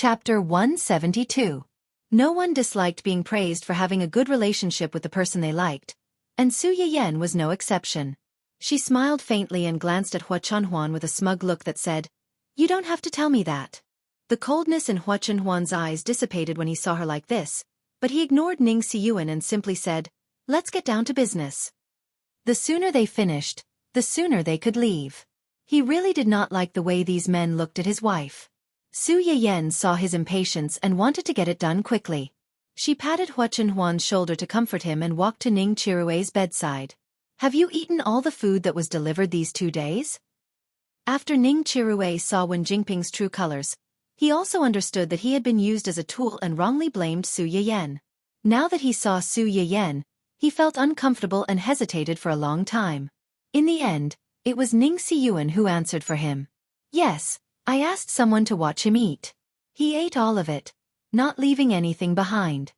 Chapter 172. No one disliked being praised for having a good relationship with the person they liked, and Su Yiyan was no exception. She smiled faintly and glanced at Hua Chunhuan with a smug look that said, "You don't have to tell me that." The coldness in Hua Chunhuan's eyes dissipated when he saw her like this, but he ignored Ning Siyuan and simply said, "Let's get down to business." The sooner they finished, the sooner they could leave. He really did not like the way these men looked at his wife. Su Yiyan saw his impatience and wanted to get it done quickly. She patted Hua Chunhuan's shoulder to comfort him and walked to Ning Chirui's bedside. "Have you eaten all the food that was delivered these 2 days?" After Ning Chirui saw Wen Jingping's true colors, he also understood that he had been used as a tool and wrongly blamed Su Yiyan. Now that he saw Su Yiyan, he felt uncomfortable and hesitated for a long time. In the end, it was Ning Siyuan who answered for him. "Yes, I asked someone to watch him eat. He ate all of it, not leaving anything behind."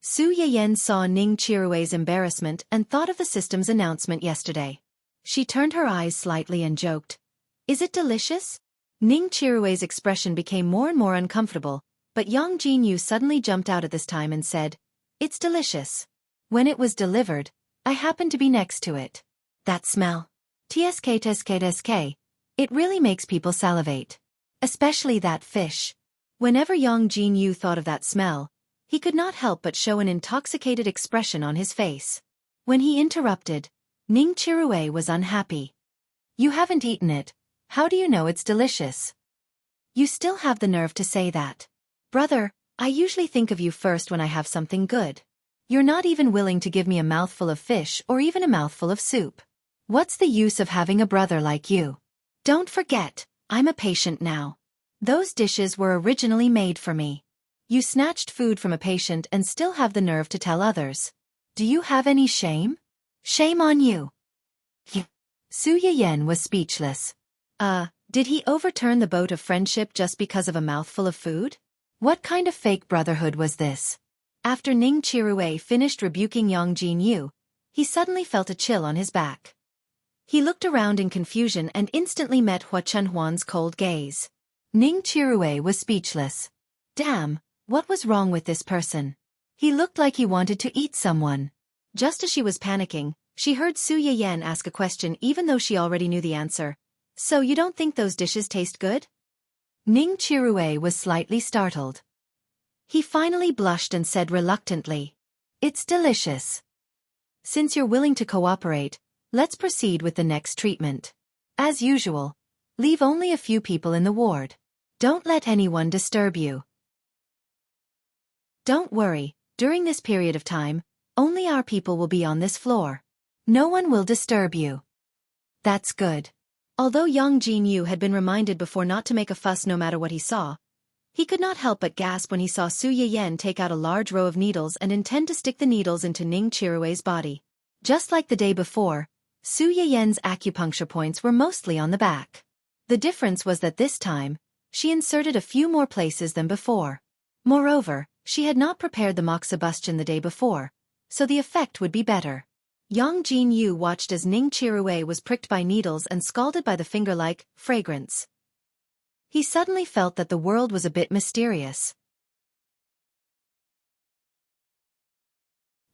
Su Yiyan saw Ning Chirui's embarrassment and thought of the system's announcement yesterday. She turned her eyes slightly and joked, "Is it delicious?" Ning Chirui's expression became more and more uncomfortable, but Yang Jinyu suddenly jumped out at this time and said, "It's delicious. When it was delivered, I happened to be next to it. That smell. Tsk. It really makes people salivate. Especially that fish." Whenever Yang Jinyu thought of that smell, he could not help but show an intoxicated expression on his face. When he interrupted, Ning Chirui was unhappy. "You haven't eaten it. How do you know it's delicious? You still have the nerve to say that. Brother, I usually think of you first when I have something good. You're not even willing to give me a mouthful of fish or even a mouthful of soup. What's the use of having a brother like you? Don't forget, I'm a patient now. Those dishes were originally made for me. You snatched food from a patient and still have the nerve to tell others. Do you have any shame? Shame on you." Su Yiyan was speechless. Did he overturn the boat of friendship just because of a mouthful of food? What kind of fake brotherhood was this? After Ning Chirui finished rebuking Yang Jinyu, he suddenly felt a chill on his back. He looked around in confusion and instantly met Hua Chunhuan's cold gaze. Ning Chirui was speechless. Damn, what was wrong with this person? He looked like he wanted to eat someone. Just as she was panicking, she heard Su Yiyan ask a question even though she already knew the answer. "So you don't think those dishes taste good?" Ning Chirui was slightly startled. He finally blushed and said reluctantly, "It's delicious. Since you're willing to cooperate, let's proceed with the next treatment. As usual, leave only a few people in the ward. Don't let anyone disturb you. Don't worry, during this period of time, only our people will be on this floor. No one will disturb you." That's good. Although Yang Jinyu had been reminded before not to make a fuss no matter what he saw, he could not help but gasp when he saw Su Yiyan take out a large row of needles and intend to stick the needles into Ning Chirui's body. Just like the day before, Su Yiyan's acupuncture points were mostly on the back. The difference was that this time, she inserted a few more places than before. Moreover, she had not prepared the moxibustion the day before, so the effect would be better. Yang Jinyu watched as Ning Chirui was pricked by needles and scalded by the finger-like fragrance. He suddenly felt that the world was a bit mysterious.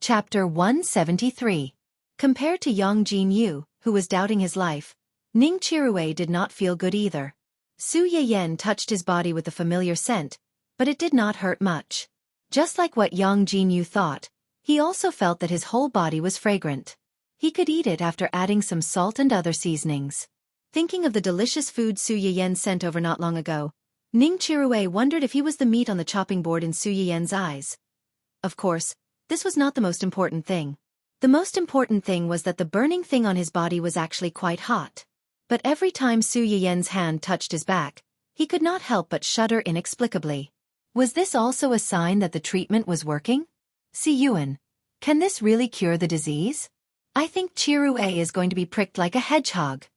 Chapter 173. Compared to Yang Jinyu, who was doubting his life, Ning Chirui did not feel good either. Su Yiyan touched his body with the familiar scent, but it did not hurt much. Just like what Yang Jinyu thought, he also felt that his whole body was fragrant. He could eat it after adding some salt and other seasonings. Thinking of the delicious food Su Yiyan sent over not long ago, Ning Chirui wondered if he was the meat on the chopping board in Su Yiyan's eyes. Of course, this was not the most important thing. The most important thing was that the burning thing on his body was actually quite hot. But every time Su Yiyan's hand touched his back, he could not help but shudder inexplicably. Was this also a sign that the treatment was working? Siyuan, can this really cure the disease? I think Chirui is going to be pricked like a hedgehog.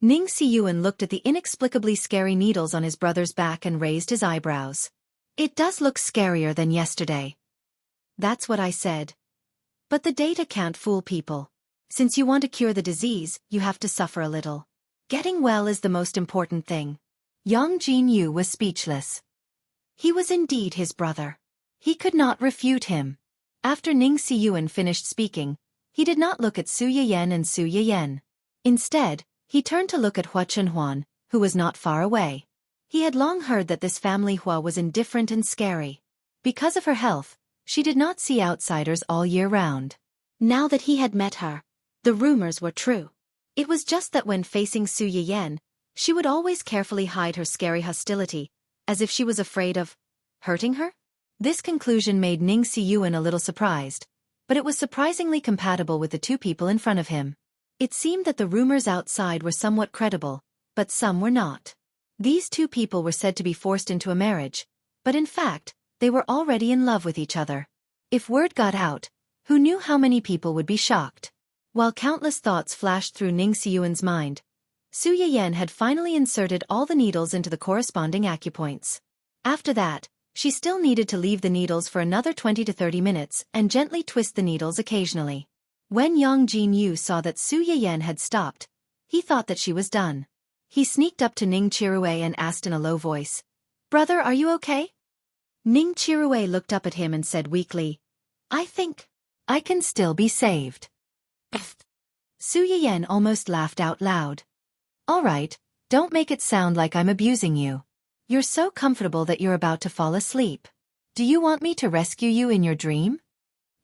Ning Siyuan looked at the inexplicably scary needles on his brother's back and raised his eyebrows. It does look scarier than yesterday. That's what I said. But the data can't fool people. Since you want to cure the disease, you have to suffer a little. Getting well is the most important thing. Yang Jinyu was speechless. He was indeed his brother. He could not refute him. After Ning Siyuan finished speaking, he did not look at Su Yiyan and Su Yiyan. Instead, he turned to look at Hua Chunhuan, who was not far away. He had long heard that this family Hua was indifferent and scary. Because of her health, she did not see outsiders all year round. Now that he had met her, the rumors were true. It was just that when facing Su Yiyan, she would always carefully hide her scary hostility, as if she was afraid of hurting her. This conclusion made Ning Siyuan a little surprised, but it was surprisingly compatible with the two people in front of him. It seemed that the rumors outside were somewhat credible, but some were not. These two people were said to be forced into a marriage, but in fact, they were already in love with each other. If word got out, who knew how many people would be shocked? While countless thoughts flashed through Ning Siyuan's mind, Su Yiyan had finally inserted all the needles into the corresponding acupoints. After that, she still needed to leave the needles for another 20 to 30 minutes and gently twist the needles occasionally. When Yang Jinyu saw that Su Yiyan had stopped, he thought that she was done. He sneaked up to Ning Chirui and asked in a low voice, "Brother, are you okay?" Ning Chirui looked up at him and said weakly, "I think I can still be saved." Su Yiyan almost laughed out loud. "All right, don't make it sound like I'm abusing you. You're so comfortable that you're about to fall asleep. Do you want me to rescue you in your dream?"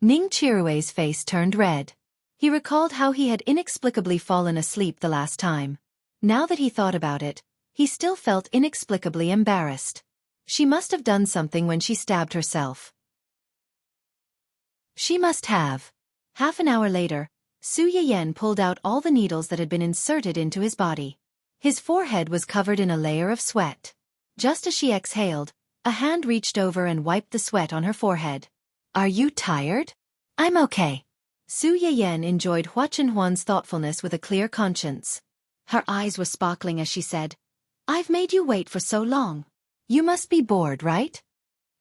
Ning Chirue's face turned red. He recalled how he had inexplicably fallen asleep the last time. Now that he thought about it, he still felt inexplicably embarrassed. She must have done something when she stabbed herself. She must have. Half an hour later, Su Yiyan pulled out all the needles that had been inserted into his body. His forehead was covered in a layer of sweat. Just as she exhaled, a hand reached over and wiped the sweat on her forehead. "Are you tired?" "I'm okay." Su Yiyan enjoyed Hua Chunhuan's thoughtfulness with a clear conscience. Her eyes were sparkling as she said, "I've made you wait for so long. You must be bored, right?"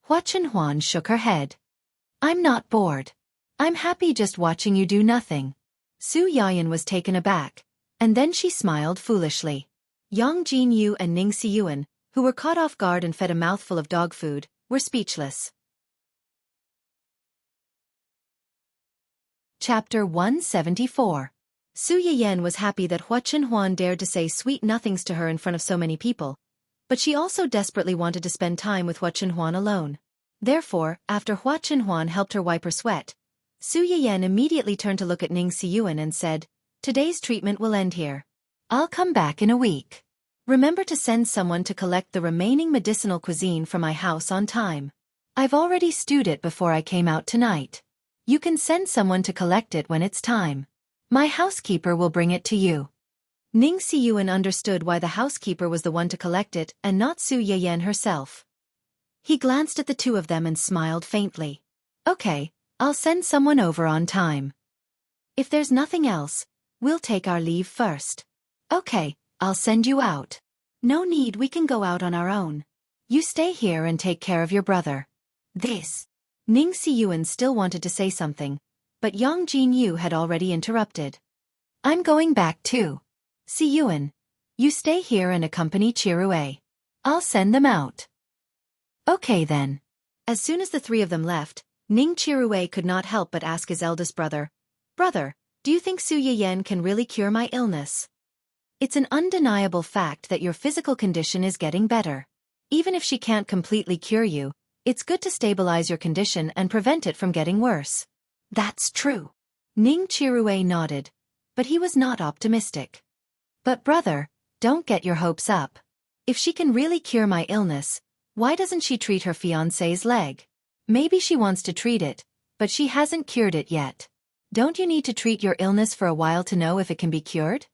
Hua Chunhuan shook her head. "I'm not bored. I'm happy just watching you do nothing." Su Yiyan was taken aback, and then she smiled foolishly. Yang Jinyu and Ning Siyuan, who were caught off guard and fed a mouthful of dog food, were speechless. Chapter 174. Su Yiyan was happy that Hua Chunhuan dared to say sweet nothings to her in front of so many people, but she also desperately wanted to spend time with Hua Chunhuan alone. Therefore, after Hua Chunhuan helped her wipe her sweat, Su Yiyan immediately turned to look at Ning Siyuan and said, "Today's treatment will end here. I'll come back in a week. Remember to send someone to collect the remaining medicinal cuisine from my house on time. I've already stewed it before I came out tonight. You can send someone to collect it when it's time. My housekeeper will bring it to you." Ning Siyuan understood why the housekeeper was the one to collect it and not Su Yiyan herself. He glanced at the two of them and smiled faintly. "Okay, I'll send someone over on time. If there's nothing else, we'll take our leave first." "Okay, I'll send you out." "No need, we can go out on our own. You stay here and take care of your brother." This. Ning Siyuan still wanted to say something, but Yang Jinyu had already interrupted. "I'm going back too. Siyuan, you stay here and accompany Chirue. I'll send them out." "Okay then." As soon as the three of them left, Ning Chirue could not help but ask his eldest brother, "Brother, do you think Su Yiyan can really cure my illness? It's an undeniable fact that your physical condition is getting better. Even if she can't completely cure you, it's good to stabilize your condition and prevent it from getting worse." "That's true." Ning Chirue nodded, but he was not optimistic. "But brother, don't get your hopes up. If she can really cure my illness, why doesn't she treat her fiancé's leg? Maybe she wants to treat it, but she hasn't cured it yet. Don't you need to treat your illness for a while to know if it can be cured?"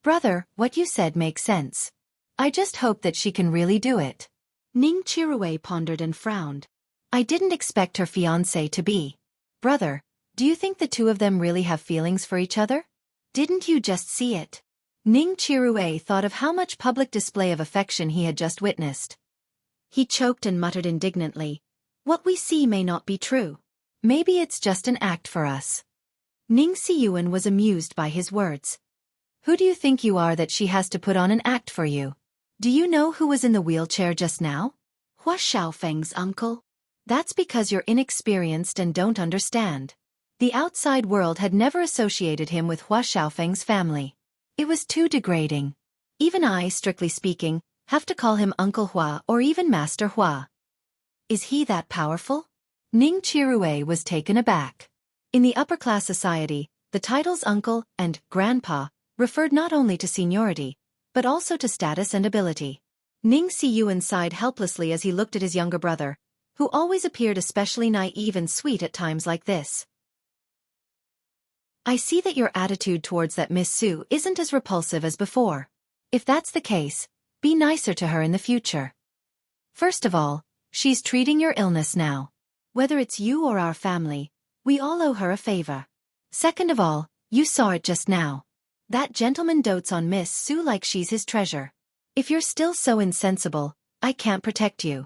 "Brother, what you said makes sense. I just hope that she can really do it." Ning Chirue pondered and frowned. "I didn't expect her fiancé to be." "Brother, do you think the two of them really have feelings for each other? Didn't you just see it?" Ning Chirue thought of how much public display of affection he had just witnessed. He choked and muttered indignantly, "What we see may not be true. Maybe it's just an act for us." Ning Siyuan was amused by his words. "Who do you think you are that she has to put on an act for you? Do you know who was in the wheelchair just now? Hua Xiaofeng's uncle? That's because you're inexperienced and don't understand. The outside world had never associated him with Hua Xiaofeng's family. It was too degrading. Even I, strictly speaking, have to call him Uncle Hua or even Master Hua. Is he that powerful? Ning Chirue was taken aback. In the upper-class society, the titles uncle and grandpa referred not only to seniority, but also to status and ability. Ning Siyuan sighed helplessly as he looked at his younger brother, who always appeared especially naive and sweet at times like this. I see that your attitude towards that Miss Su isn't as repulsive as before. If that's the case, be nicer to her in the future. First of all, she's treating your illness now. Whether it's you or our family, we all owe her a favor. Second of all, you saw it just now. That gentleman dotes on Miss Su like she's his treasure. If you're still so insensible, I can't protect you.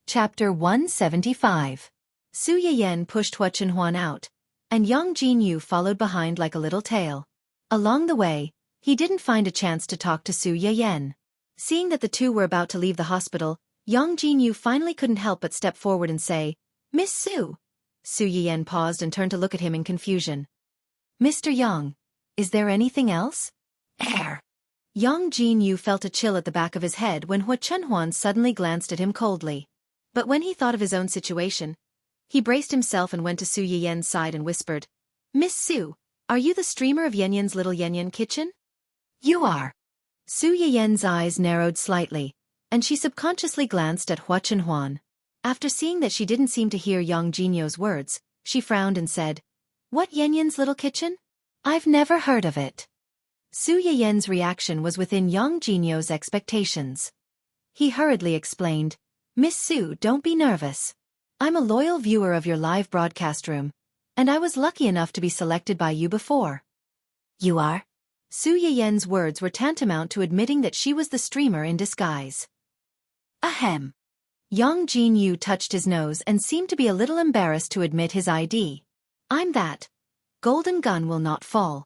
Chapter 175. Su Yiyan pushed Hua Chenhuan out, and Yang Jinyu followed behind like a little tail. Along the way, he didn't find a chance to talk to Su Yiyan. Seeing that the two were about to leave the hospital, Yang Jinyu finally couldn't help but step forward and say, Miss Su. Su Yiyan paused and turned to look at him in confusion. Mr. Yang, is there anything else? Yang Jinyu felt a chill at the back of his head when Hua Chenhuan suddenly glanced at him coldly. But when he thought of his own situation, he braced himself and went to Su Yiyan's side and whispered, Miss Su, are you the streamer of Yanyan's little Yanyan kitchen? You are. Su Yiyan's eyes narrowed slightly, and she subconsciously glanced at Hua Chenhuan. After seeing that she didn't seem to hear Yang Jinyu's words, she frowned and said, What Yanyan's little kitchen? I've never heard of it. Su Yiyan's reaction was within Yang Jinyu's expectations. He hurriedly explained, Miss Su, don't be nervous. I'm a loyal viewer of your live broadcast room, and I was lucky enough to be selected by you before. You are? Su Yiyan's words were tantamount to admitting that she was the streamer in disguise. Ahem. Yang Jinyu touched his nose and seemed to be a little embarrassed to admit his ID. I'm that. Golden gun will not fall.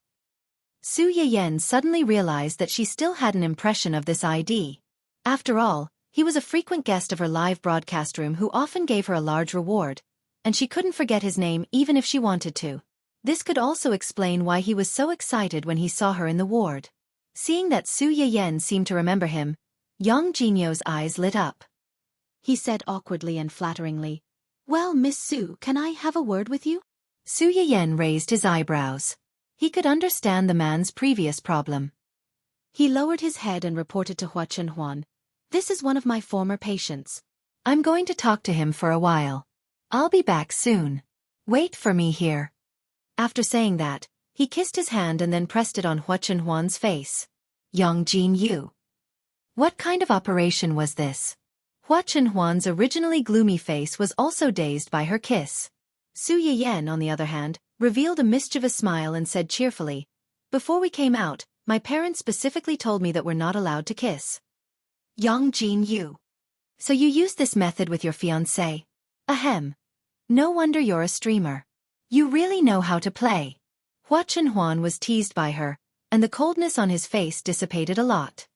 Su Yiyan suddenly realized that she still had an impression of this ID. After all, he was a frequent guest of her live broadcast room who often gave her a large reward, and she couldn't forget his name even if she wanted to. This could also explain why he was so excited when he saw her in the ward. Seeing that Su Yiyan seemed to remember him, Yang Jinyu's eyes lit up. He said awkwardly and flatteringly, Well, Miss Su, can I have a word with you? Su Yiyan raised his eyebrows. He could understand the man's previous problem. He lowered his head and reported to Hua Chenhuan, This is one of my former patients. I'm going to talk to him for a while. I'll be back soon. Wait for me here. After saying that, he kissed his hand and then pressed it on Hua Chenhuan's face. Yang Jinyu. What kind of operation was this? Hua Chenhuan's originally gloomy face was also dazed by her kiss. Su Yiyan, on the other hand, revealed a mischievous smile and said cheerfully, Before we came out, my parents specifically told me that we're not allowed to kiss. Yang Jinyu. So you used this method with your fiancé? Ahem. No wonder you're a streamer. You really know how to play. Hua Chenhuan was teased by her, and the coldness on his face dissipated a lot.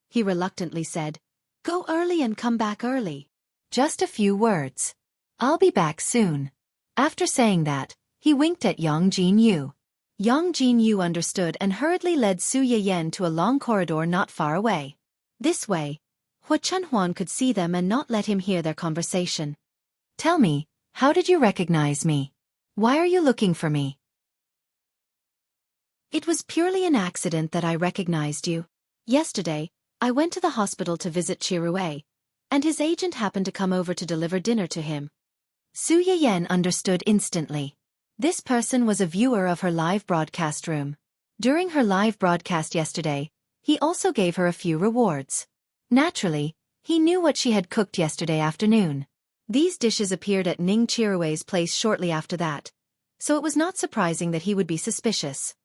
He reluctantly said, Go early and come back early. Just a few words. I'll be back soon. After saying that, he winked at Yang Jinyu. Yang Jinyu understood and hurriedly led Su Yiyan to a long corridor not far away. This way, Hua Chenhuan could see them and not let him hear their conversation. Tell me, how did you recognize me? Why are you looking for me? It was purely an accident that I recognized you. Yesterday, I went to the hospital to visit Chirue, and his agent happened to come over to deliver dinner to him. Su Yiyan understood instantly. This person was a viewer of her live broadcast room. During her live broadcast yesterday, he also gave her a few rewards. Naturally, he knew what she had cooked yesterday afternoon. These dishes appeared at Ning Chirue's place shortly after that, so it was not surprising that he would be suspicious.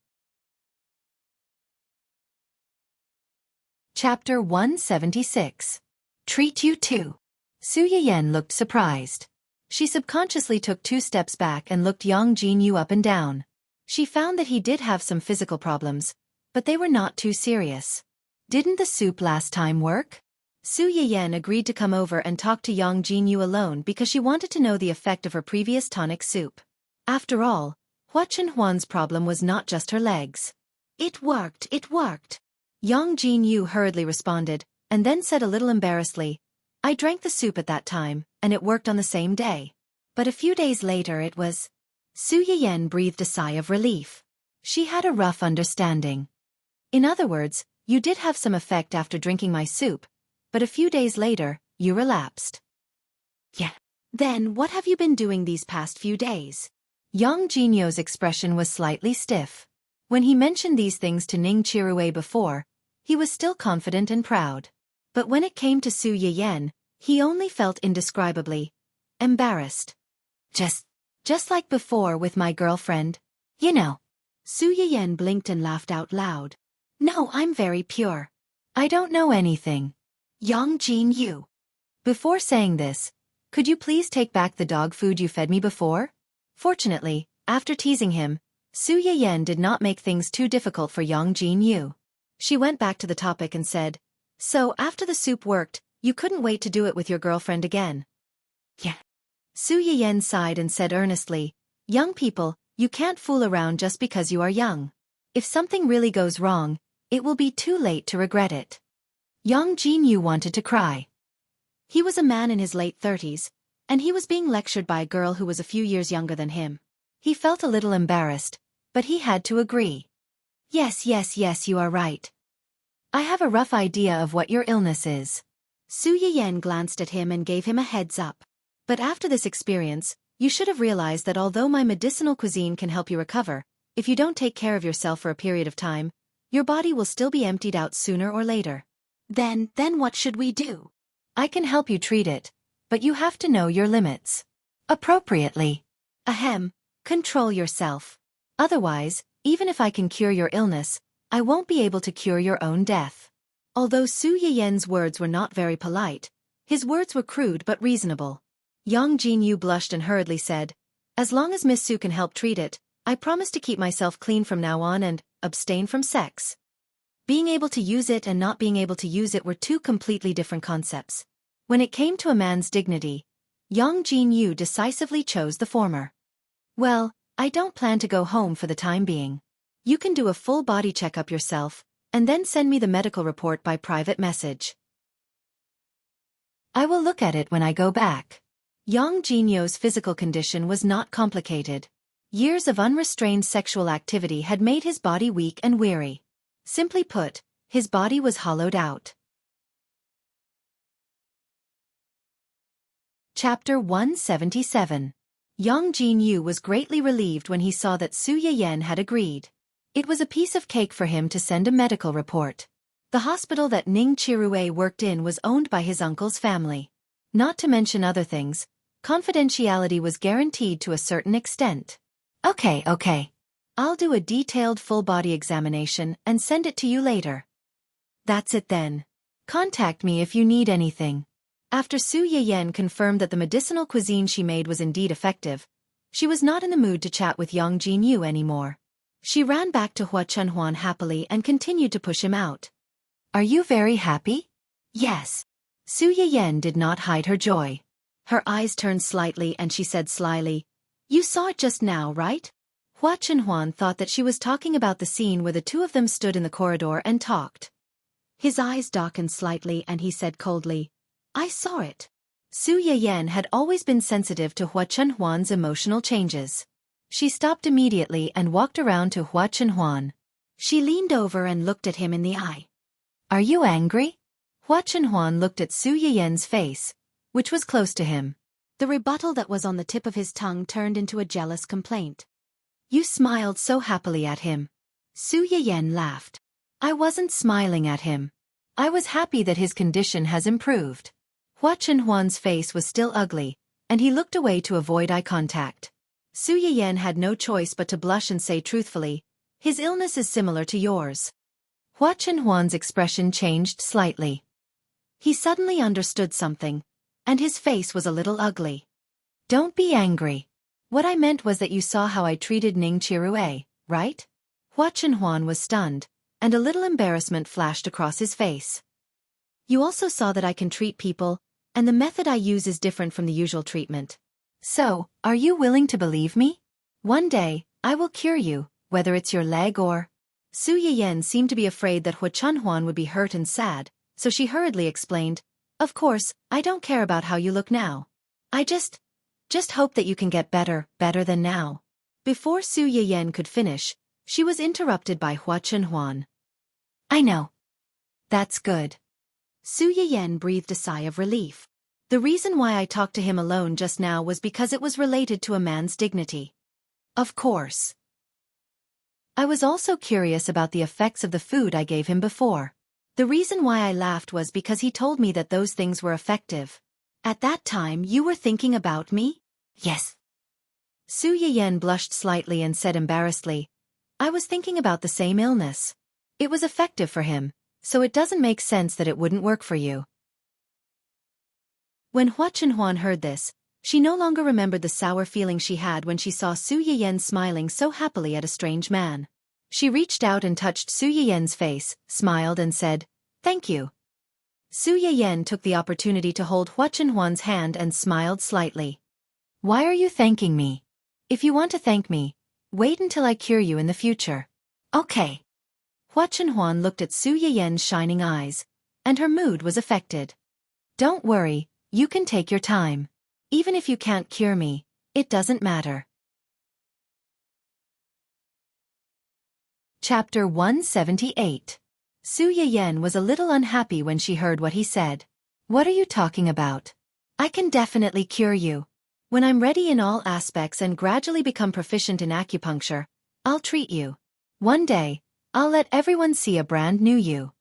Chapter 176. Treat you too. Su Yiyan looked surprised. She subconsciously took 2 steps back and looked Yang Jinyu up and down. She found that he did have some physical problems, but they were not too serious. Didn't the soup last time work? Su Yiyan agreed to come over and talk to Yang Jinyu alone because she wanted to know the effect of her previous tonic soup. After all, Hua Chenhuan's problem was not just her legs. It worked. Yang Jinyu hurriedly responded, and then said a little embarrassedly, I drank the soup at that time, and it worked on the same day. But a few days later it was... Su Yiyan breathed a sigh of relief. She had a rough understanding. In other words, you did have some effect after drinking my soup, but a few days later, you relapsed. Yeah. Then what have you been doing these past few days? Yang Jinyu's expression was slightly stiff. When he mentioned these things to Ning Chirue before, he was still confident and proud. But when it came to Su Yiyan, he only felt indescribably embarrassed. Just like before with my girlfriend. You know. Su Yiyan blinked and laughed out loud. No, I'm very pure. I don't know anything. Yang Jinyu. Before saying this, could you please take back the dog food you fed me before? Fortunately, after teasing him, Su Yiyan did not make things too difficult for Yang Jinyu. She went back to the topic and said, so after the soup worked, you couldn't wait to do it with your girlfriend again. Yeah. Su Yiyan sighed and said earnestly, young people, you can't fool around just because you are young. If something really goes wrong, it will be too late to regret it. Yang Jinyu wanted to cry. He was a man in his late 30s, and he was being lectured by a girl who was a few years younger than him. He felt a little embarrassed, but he had to agree. Yes, you are right. I have a rough idea of what your illness is. Su Yiyan glanced at him and gave him a heads up. But after this experience, you should have realized that although my medicinal cuisine can help you recover, if you don't take care of yourself for a period of time, your body will still be emptied out sooner or later. Then what should we do? I can help you treat it, but you have to know your limits. Appropriately. Ahem, control yourself. Otherwise, even if I can cure your illness, I won't be able to cure your own death. Although Su Yiyan's words were not very polite, his words were crude but reasonable. Yang Jinyu blushed and hurriedly said, as long as Miss Su can help treat it, I promise to keep myself clean from now on and abstain from sex. Being able to use it and not being able to use it were two completely different concepts. When it came to a man's dignity, Yang Jinyu decisively chose the former. Well, I don't plan to go home for the time being. You can do a full body checkup yourself, and then send me the medical report by private message. I will look at it when I go back. Yang Jinyu's physical condition was not complicated. Years of unrestrained sexual activity had made his body weak and weary. Simply put, his body was hollowed out. Chapter 177. Yang Jinyu was greatly relieved when he saw that Su Yiyan had agreed. It was a piece of cake for him to send a medical report. The hospital that Ning Chirue worked in was owned by his uncle's family. Not to mention other things, confidentiality was guaranteed to a certain extent. Okay. I'll do a detailed full-body examination and send it to you later. That's it then. Contact me if you need anything. After Su Yiyan confirmed that the medicinal cuisine she made was indeed effective, she was not in the mood to chat with Yang Jinyu anymore. She ran back to Hua Chenhuan happily and continued to push him out. Are you very happy? Yes. Su Yiyan did not hide her joy. Her eyes turned slightly and she said slyly, you saw it just now, right? Hua Chenhuan thought that she was talking about the scene where the two of them stood in the corridor and talked. His eyes darkened slightly and he said coldly, I saw it. Su Yiyan had always been sensitive to Hua Chenhuan's emotional changes. She stopped immediately and walked around to Hua Chenhuan. She leaned over and looked at him in the eye. Are you angry? Hua Chenhuan looked at Su Yiyan's face, which was close to him. The rebuttal that was on the tip of his tongue turned into a jealous complaint. You smiled so happily at him. Su Yiyan laughed. I wasn't smiling at him. I was happy that his condition has improved. Hua Chenhuan's face was still ugly, and he looked away to avoid eye contact. Su Yiyan had no choice but to blush and say truthfully, his illness is similar to yours. Hua Chenhuan's expression changed slightly. He suddenly understood something, and his face was a little ugly. Don't be angry. What I meant was that you saw how I treated Ning Chirue, right? Hua Chenhuan was stunned, and a little embarrassment flashed across his face. You also saw that I can treat people, and the method I use is different from the usual treatment. So, are you willing to believe me? One day, I will cure you, whether it's your leg or... Su Yiyan seemed to be afraid that Hua Chunhuan would be hurt and sad, so she hurriedly explained, Of course, I don't care about how you look now. I just hope that you can get better than now. Before Su Yiyan could finish, she was interrupted by Hua Chunhuan. I know. That's good. Su Yiyan breathed a sigh of relief. The reason why I talked to him alone just now was because it was related to a man's dignity. Of course. I was also curious about the effects of the food I gave him before. The reason why I laughed was because he told me that those things were effective. At that time you were thinking about me? Yes. Su Yiyan blushed slightly and said embarrassedly, I was thinking about the same illness. It was effective for him, so it doesn't make sense that it wouldn't work for you. When Hua Chunhuan heard this, she no longer remembered the sour feeling she had when she saw Su Yiyan smiling so happily at a strange man. She reached out and touched Su Yiyan's face, smiled and said, Thank you. Su Yiyan took the opportunity to hold Hua Chunhuan's hand and smiled slightly. Why are you thanking me? If you want to thank me, wait until I cure you in the future. Okay. Hua Chunhuan looked at Su Yiyan's shining eyes, and her mood was affected. Don't worry, you can take your time. Even if you can't cure me, it doesn't matter. Chapter 178. Su Yiyan was a little unhappy when she heard what he said. What are you talking about? I can definitely cure you. When I'm ready in all aspects and gradually become proficient in acupuncture, I'll treat you. One day, I'll let everyone see a brand new you.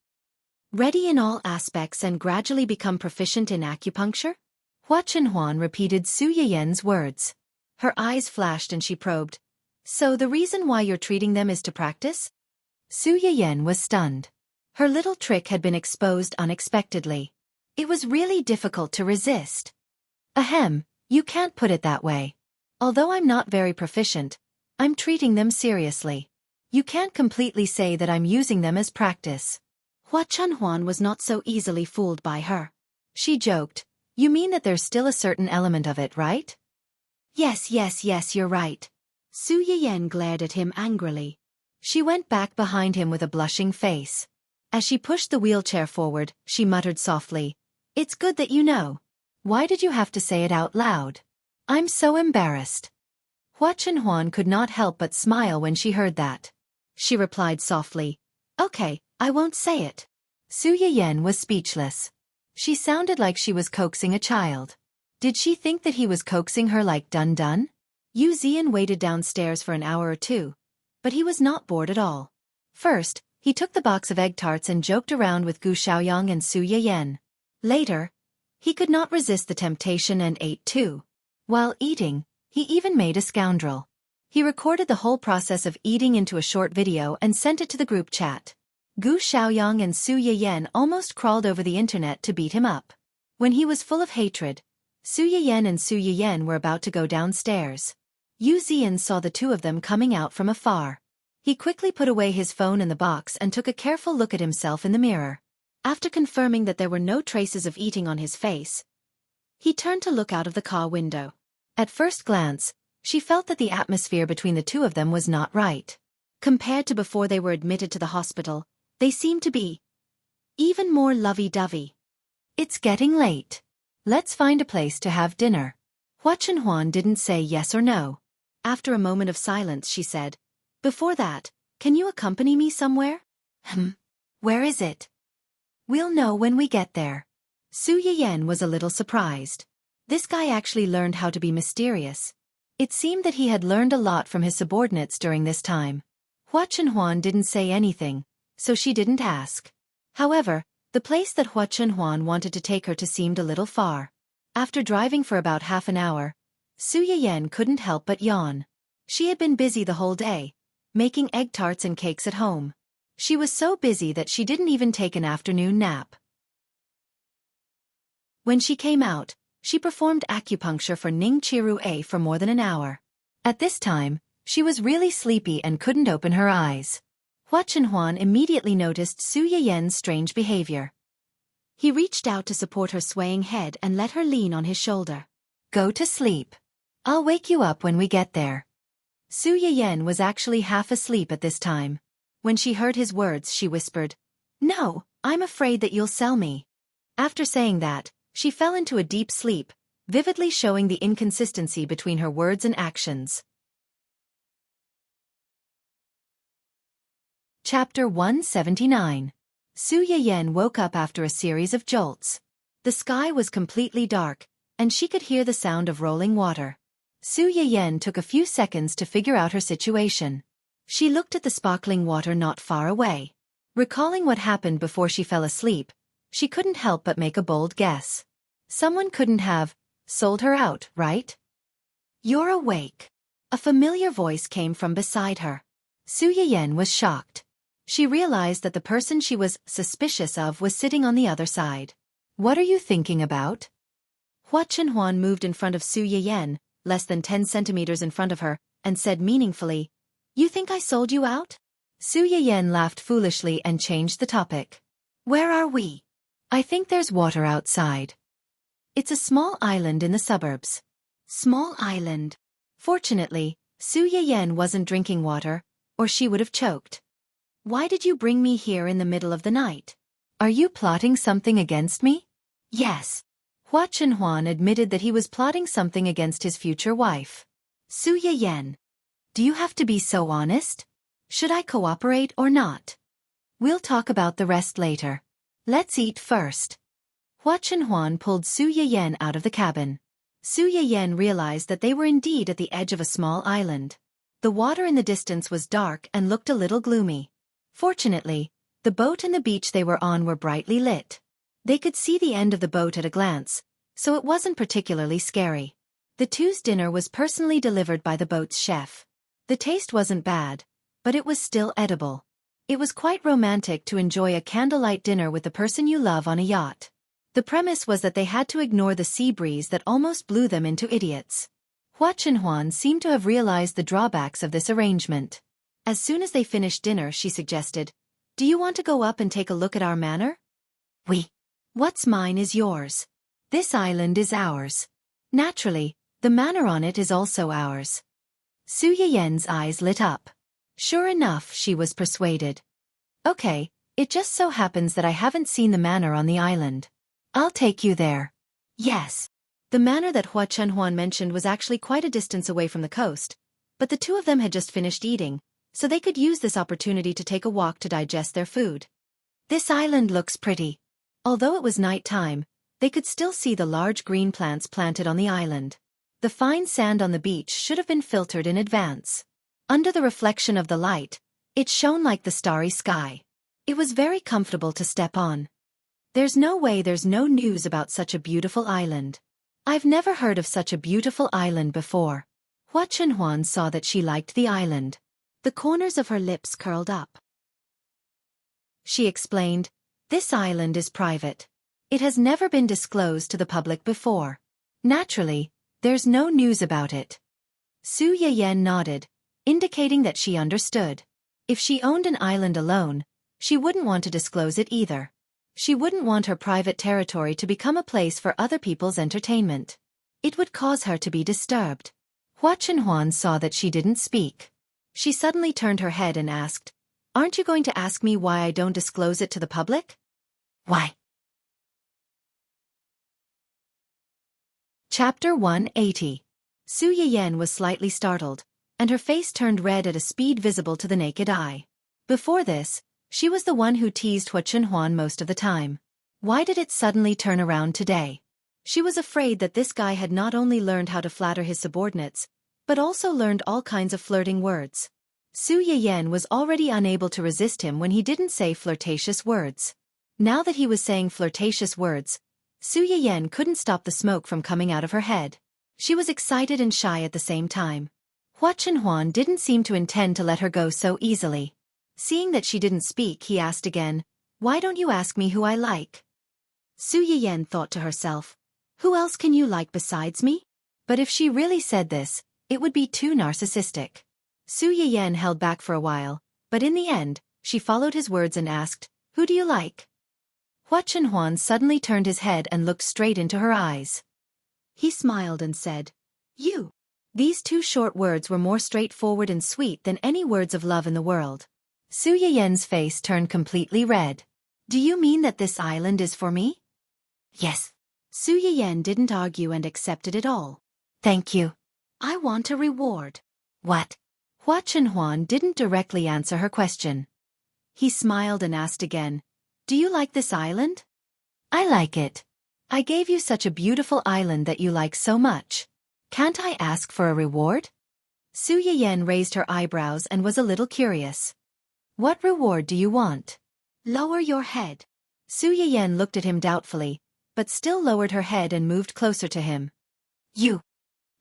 Ready in all aspects and gradually become proficient in acupuncture? Hua Chunhuan repeated Su Yiyan's words. Her eyes flashed and she probed. So the reason why you're treating them is to practice? Su Yiyan was stunned. Her little trick had been exposed unexpectedly. It was really difficult to resist. Ahem, you can't put it that way. Although I'm not very proficient, I'm treating them seriously. You can't completely say that I'm using them as practice. Hua Chunhuan was not so easily fooled by her. She joked, You mean that there's still a certain element of it, right? Yes, you're right. Su Yiyan glared at him angrily. She went back behind him with a blushing face. As she pushed the wheelchair forward, she muttered softly, It's good that you know. Why did you have to say it out loud? I'm so embarrassed. Hua Chunhuan could not help but smile when she heard that. She replied softly, Okay, I won't say it. Su Yiyan was speechless. She sounded like she was coaxing a child. Did she think that he was coaxing her like Dun Dun? Yu Zian waited downstairs for an hour or two, but he was not bored at all. First, he took the box of egg tarts and joked around with Gu Xiaoyang and Su Yiyan. Later, he could not resist the temptation and ate too. While eating, he even made a scoundrel. He recorded the whole process of eating into a short video and sent it to the group chat. Gu Xiaoyang and Su Yiyan almost crawled over the internet to beat him up. When he was full of hatred, Su Yiyan and Su Yiyan were about to go downstairs. Yu Zian saw the two of them coming out from afar. He quickly put away his phone in the box and took a careful look at himself in the mirror. After confirming that there were no traces of eating on his face, he turned to look out of the car window. At first glance, she felt that the atmosphere between the two of them was not right. Compared to before they were admitted to the hospital, they seemed to be even more lovey-dovey. It's getting late. Let's find a place to have dinner. Hua Chunhuan didn't say yes or no. After a moment of silence she said, Before that, can you accompany me somewhere? Where is it? We'll know when we get there. Su Yiyan was a little surprised. This guy actually learned how to be mysterious. It seemed that he had learned a lot from his subordinates during this time. Hua Chunhuan didn't say anything, so she didn't ask. However, the place that Hua Chunhuan wanted to take her to seemed a little far. After driving for about half an hour, Su Yiyan couldn't help but yawn. She had been busy the whole day, making egg tarts and cakes at home. She was so busy that she didn't even take an afternoon nap. When she came out, she performed acupuncture for Ning Chiru-A for more than an hour. At this time, she was really sleepy and couldn't open her eyes. Hua Chenhuan immediately noticed Su Yiyen's strange behavior. He reached out to support her swaying head and let her lean on his shoulder. Go to sleep. I'll wake you up when we get there. Su Yiyen was actually half asleep at this time. When she heard his words, she whispered, "No, I'm afraid that you'll sell me." After saying that, she fell into a deep sleep, vividly showing the inconsistency between her words and actions. Chapter 179. Su Yiyen woke up after a series of jolts. The sky was completely dark, and she could hear the sound of rolling water. Su Yiyen took a few seconds to figure out her situation. She looked at the sparkling water not far away. Recalling what happened before she fell asleep, she couldn't help but make a bold guess. Someone couldn't have sold her out, right? You're awake. A familiar voice came from beside her. Su Yiyen was shocked. She realized that the person she was suspicious of was sitting on the other side. What are you thinking about? Hua Chenhuan moved in front of Su Yiyen, less than 10 centimeters in front of her, and said meaningfully, "You think I sold you out?" Su Yiyen laughed foolishly and changed the topic. "Where are we?" "I think there's water outside. It's a small island in the suburbs." Small island. Fortunately, Su Yiyen wasn't drinking water, or she would have choked. "Why did you bring me here in the middle of the night? Are you plotting something against me?" "Yes." Hua Chenhuan admitted that he was plotting something against his future wife. "Su Yiyen, do you have to be so honest? Should I cooperate or not?" "We'll talk about the rest later. Let's eat first." Hua Chenhuan pulled Su Yiyen out of the cabin. Su Yiyen realized that they were indeed at the edge of a small island. The water in the distance was dark and looked a little gloomy. Fortunately, the boat and the beach they were on were brightly lit. They could see the end of the boat at a glance, so it wasn't particularly scary. The two's dinner was personally delivered by the boat's chef. The taste wasn't bad, but it was still edible. It was quite romantic to enjoy a candlelight dinner with the person you love on a yacht. The premise was that they had to ignore the sea breeze that almost blew them into idiots. Hua Chenhuan seemed to have realized the drawbacks of this arrangement. As soon as they finished dinner, she suggested, "Do you want to go up and take a look at our manor?" "Oui. What's mine is yours. This island is ours. Naturally, the manor on it is also ours." Su Yiyen's eyes lit up. Sure enough, she was persuaded. "Okay, it just so happens that I haven't seen the manor on the island. I'll take you there." Yes. The manor that Hua Chenhuan mentioned was actually quite a distance away from the coast, but the two of them had just finished eating, so they could use this opportunity to take a walk to digest their food. This island looks pretty. Although it was night time, they could still see the large green plants planted on the island. The fine sand on the beach should have been filtered in advance. Under the reflection of the light, it shone like the starry sky. It was very comfortable to step on. There's no way there's no news about such a beautiful island. I've never heard of such a beautiful island before. Hua Chenhuan saw that she liked the island. The corners of her lips curled up. She explained, "This island is private. It has never been disclosed to the public before. Naturally, there's no news about it." Su Yiyen nodded, indicating that she understood. If she owned an island alone, she wouldn't want to disclose it either. She wouldn't want her private territory to become a place for other people's entertainment. It would cause her to be disturbed. Hua Chenhuan saw that she didn't speak. She suddenly turned her head and asked, "Aren't you going to ask me why I don't disclose it to the public?" "Why?" Chapter 180. Su Yiyen was slightly startled, and her face turned red at a speed visible to the naked eye. Before this, she was the one who teased Hua Chenhuan most of the time. Why did it suddenly turn around today? She was afraid that this guy had not only learned how to flatter his subordinates, but also learned all kinds of flirting words. Su Yiyen was already unable to resist him when he didn't say flirtatious words. Now that he was saying flirtatious words, Su Yiyen couldn't stop the smoke from coming out of her head. She was excited and shy at the same time. Hua Chenhuan didn't seem to intend to let her go so easily. Seeing that she didn't speak, he asked again, "Why don't you ask me who I like?" Su Yiyen thought to herself, "Who else can you like besides me?" But if she really said this, it would be too narcissistic. Su Yiyen held back for a while, but in the end, She followed his words and asked, "Who do you like?" Hua Chenhuan suddenly turned his head and looked straight into her eyes. He smiled and said, "You." These two short words were more straightforward and sweet than any words of love in the world. Su Yiyen's face turned completely red. "Do you mean that this island is for me?" "Yes." Su Yiyen didn't argue and accepted it all. "Thank you. I want a reward." "What?" Hua Chenhuan didn't directly answer her question. He smiled and asked again, "Do you like this island?" "I like it. I gave you such a beautiful island that you like so much. Can't I ask for a reward?" Su Yiyen raised her eyebrows and was a little curious. "What reward do you want?" "Lower your head." Su Yiyen looked at him doubtfully, but still lowered her head and moved closer to him. "You."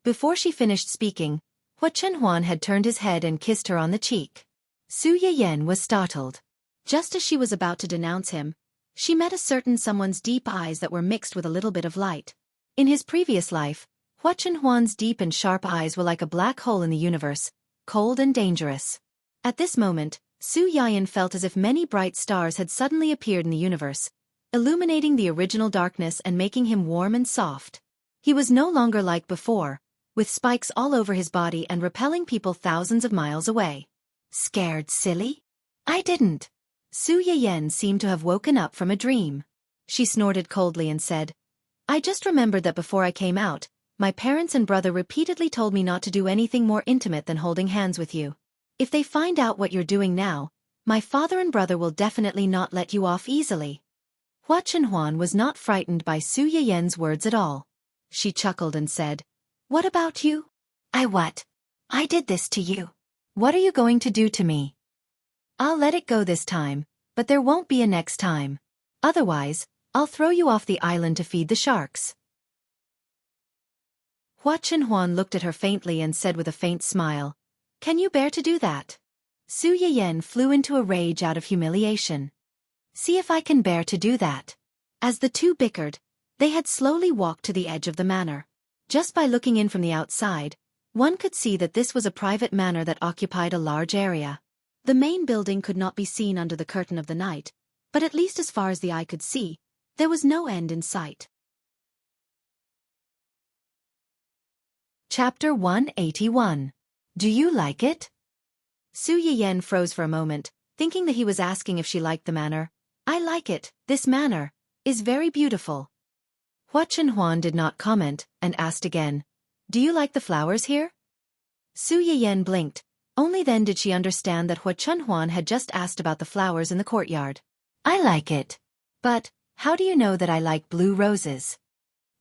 Before she finished speaking, Hua Chenhuan had turned his head and kissed her on the cheek. Su Yiyen was startled. Just as she was about to denounce him, she met a certain someone's deep eyes that were mixed with a little bit of light. In his previous life, Hua Chenhuan's deep and sharp eyes were like a black hole in the universe, cold and dangerous. At this moment, Su Yiyen felt as if many bright stars had suddenly appeared in the universe, illuminating the original darkness and making him warm and soft. He was no longer like before, with spikes all over his body and repelling people thousands of miles away. "Scared, silly?" "I didn't." Su Yiyen seemed to have woken up from a dream. She snorted coldly and said, "I just remembered that before I came out, my parents and brother repeatedly told me not to do anything more intimate than holding hands with you. If they find out what you're doing now, my father and brother will definitely not let you off easily." Hua Chenhuan was not frightened by Su Yiyen's words at all. She chuckled and said, "What about you?" "I what? I did this to you. What are you going to do to me?" "I'll let it go this time, but there won't be a next time. Otherwise, I'll throw you off the island to feed the sharks." Hua Chenhuan looked at her faintly and said with a faint smile, "Can you bear to do that?" Su Yiyen flew into a rage out of humiliation. "See if I can bear to do that." As the two bickered, they had slowly walked to the edge of the manor. Just by looking in from the outside, one could see that this was a private manor that occupied a large area. The main building could not be seen under the curtain of the night, but at least as far as the eye could see, there was no end in sight. Chapter 181. Do you like it? Su Yiyen froze for a moment, thinking that he was asking if she liked the manor. "I like it. This manor is very beautiful." Hua Chenhuan did not comment, and asked again, "Do you like the flowers here?" Su Yiyen blinked. Only then did she understand that Hua Chenhuan had just asked about the flowers in the courtyard. "I like it. But, how do you know that I like blue roses?"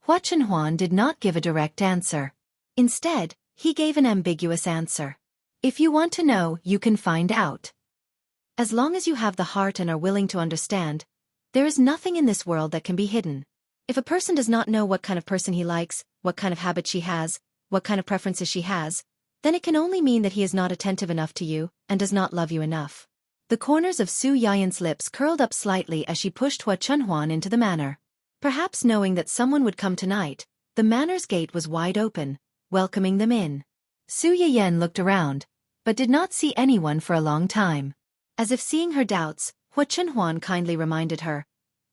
Hua Chenhuan did not give a direct answer. Instead, he gave an ambiguous answer. "If you want to know, you can find out. As long as you have the heart and are willing to understand, there is nothing in this world that can be hidden. If a person does not know what kind of person he likes, what kind of habits she has, what kind of preferences she has, then it can only mean that he is not attentive enough to you and does not love you enough." The corners of Su Yiyen's lips curled up slightly as she pushed Hua Chenhuan into the manor. Perhaps knowing that someone would come tonight, the manor's gate was wide open, welcoming them in. Su Yiyen looked around, but did not see anyone for a long time. As if seeing her doubts, Hua Chenhuan kindly reminded her,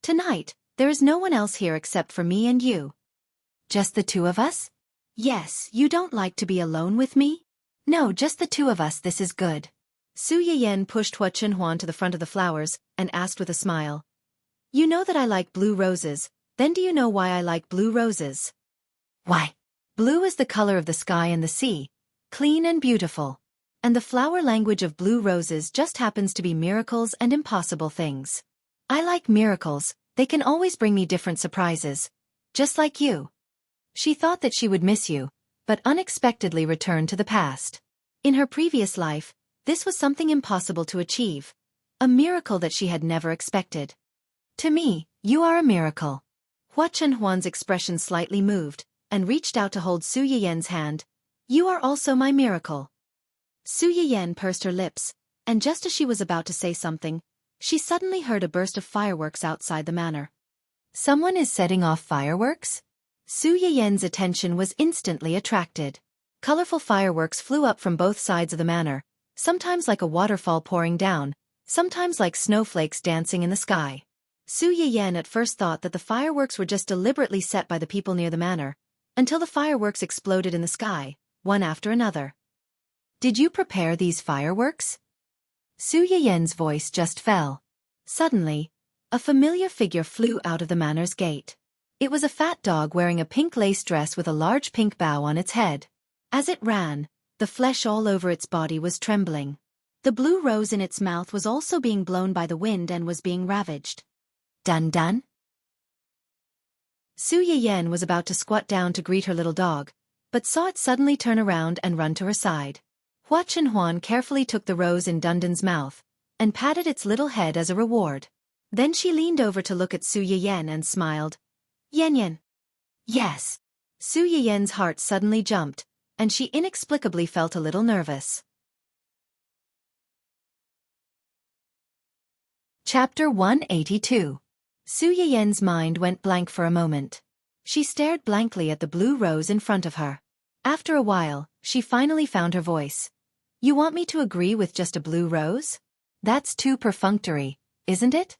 "Tonight, there is no one else here except for me and you." "Just the two of us?" "Yes, you don't like to be alone with me?" "No, just the two of us, this is good." Su Yiyen pushed Hua Chenhuan to the front of the flowers, and asked with a smile, "You know that I like blue roses, then do you know why I like blue roses?" "Why?" "Blue is the color of the sky and the sea, clean and beautiful. And the flower language of blue roses just happens to be miracles and impossible things. I like miracles, they can always bring me different surprises. Just like you." She thought that she would miss you, but unexpectedly returned to the past. In her previous life, this was something impossible to achieve, a miracle that she had never expected. "To me, you are a miracle." Hua Chenhuan's expression slightly moved, and reached out to hold Su Yiyen's hand. "You are also my miracle." Su Yiyen pursed her lips, and just as she was about to say something, she suddenly heard a burst of fireworks outside the manor. "Someone is setting off fireworks?" Su Yiyen's attention was instantly attracted. Colorful fireworks flew up from both sides of the manor, sometimes like a waterfall pouring down, sometimes like snowflakes dancing in the sky. Su Yiyen at first thought that the fireworks were just deliberately set by the people near the manor, until the fireworks exploded in the sky, one after another. Did you prepare these fireworks? Su Yiyen's voice just fell. Suddenly, a familiar figure flew out of the manor's gate. It was a fat dog wearing a pink lace dress with a large pink bow on its head. As it ran, the flesh all over its body was trembling. The blue rose in its mouth was also being blown by the wind and was being ravaged. Dun dun? Su Yiyen was about to squat down to greet her little dog, but saw it suddenly turn around and run to her side. Hua Chenhuan carefully took the rose in Dundun's mouth and patted its little head as a reward. Then she leaned over to look at Su Yiyen and smiled. Yen Yen. Yes. Su Yiyen's heart suddenly jumped, and she inexplicably felt a little nervous. Chapter 182. Su Yiyen's mind went blank for a moment. She stared blankly at the blue rose in front of her. After a while, she finally found her voice. You want me to agree with just a blue rose? That's too perfunctory, isn't it?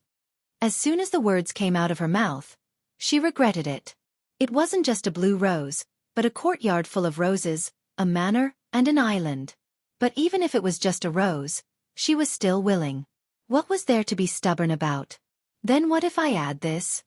As soon as the words came out of her mouth, she regretted it. It wasn't just a blue rose, but a courtyard full of roses, a manor, and an island. But even if it was just a rose, she was still willing. What was there to be stubborn about? Then what if I add this?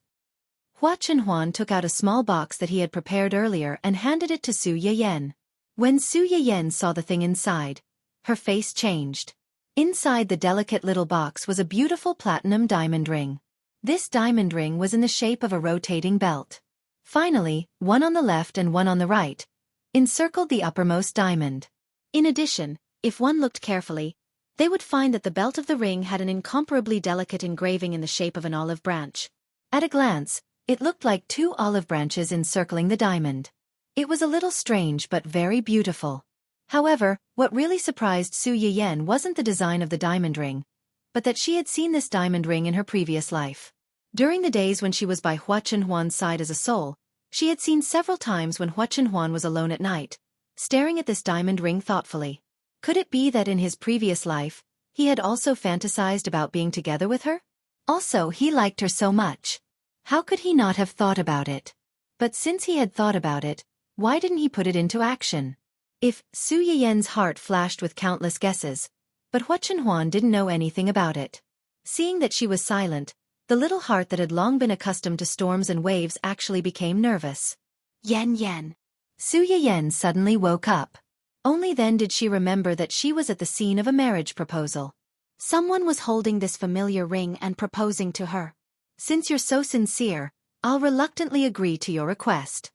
Hua Chenhuan took out a small box that he had prepared earlier and handed it to Su Yiyen. When Su Yiyen saw the thing inside, her face changed. Inside the delicate little box was a beautiful platinum diamond ring. This diamond ring was in the shape of a rotating belt. Finally, one on the left and one on the right encircled the uppermost diamond. In addition, if one looked carefully, they would find that the belt of the ring had an incomparably delicate engraving in the shape of an olive branch. At a glance, it looked like two olive branches encircling the diamond. It was a little strange but very beautiful. However, what really surprised Su Yiyen wasn't the design of the diamond ring, but that she had seen this diamond ring in her previous life. During the days when she was by Hua Chenhuan's side as a soul, she had seen several times when Hua Chenhuan was alone at night, staring at this diamond ring thoughtfully. Could it be that in his previous life, he had also fantasized about being together with her? Also, he liked her so much. How could he not have thought about it? But since he had thought about it, why didn't he put it into action? If Su Yiyen's heart flashed with countless guesses, but Hua Chenhuan didn't know anything about it. Seeing that she was silent, the little heart that had long been accustomed to storms and waves actually became nervous. Yen Yen. Su Yiyen suddenly woke up. Only then did she remember that she was at the scene of a marriage proposal. Someone was holding this familiar ring and proposing to her. Since you're so sincere, I'll reluctantly agree to your request.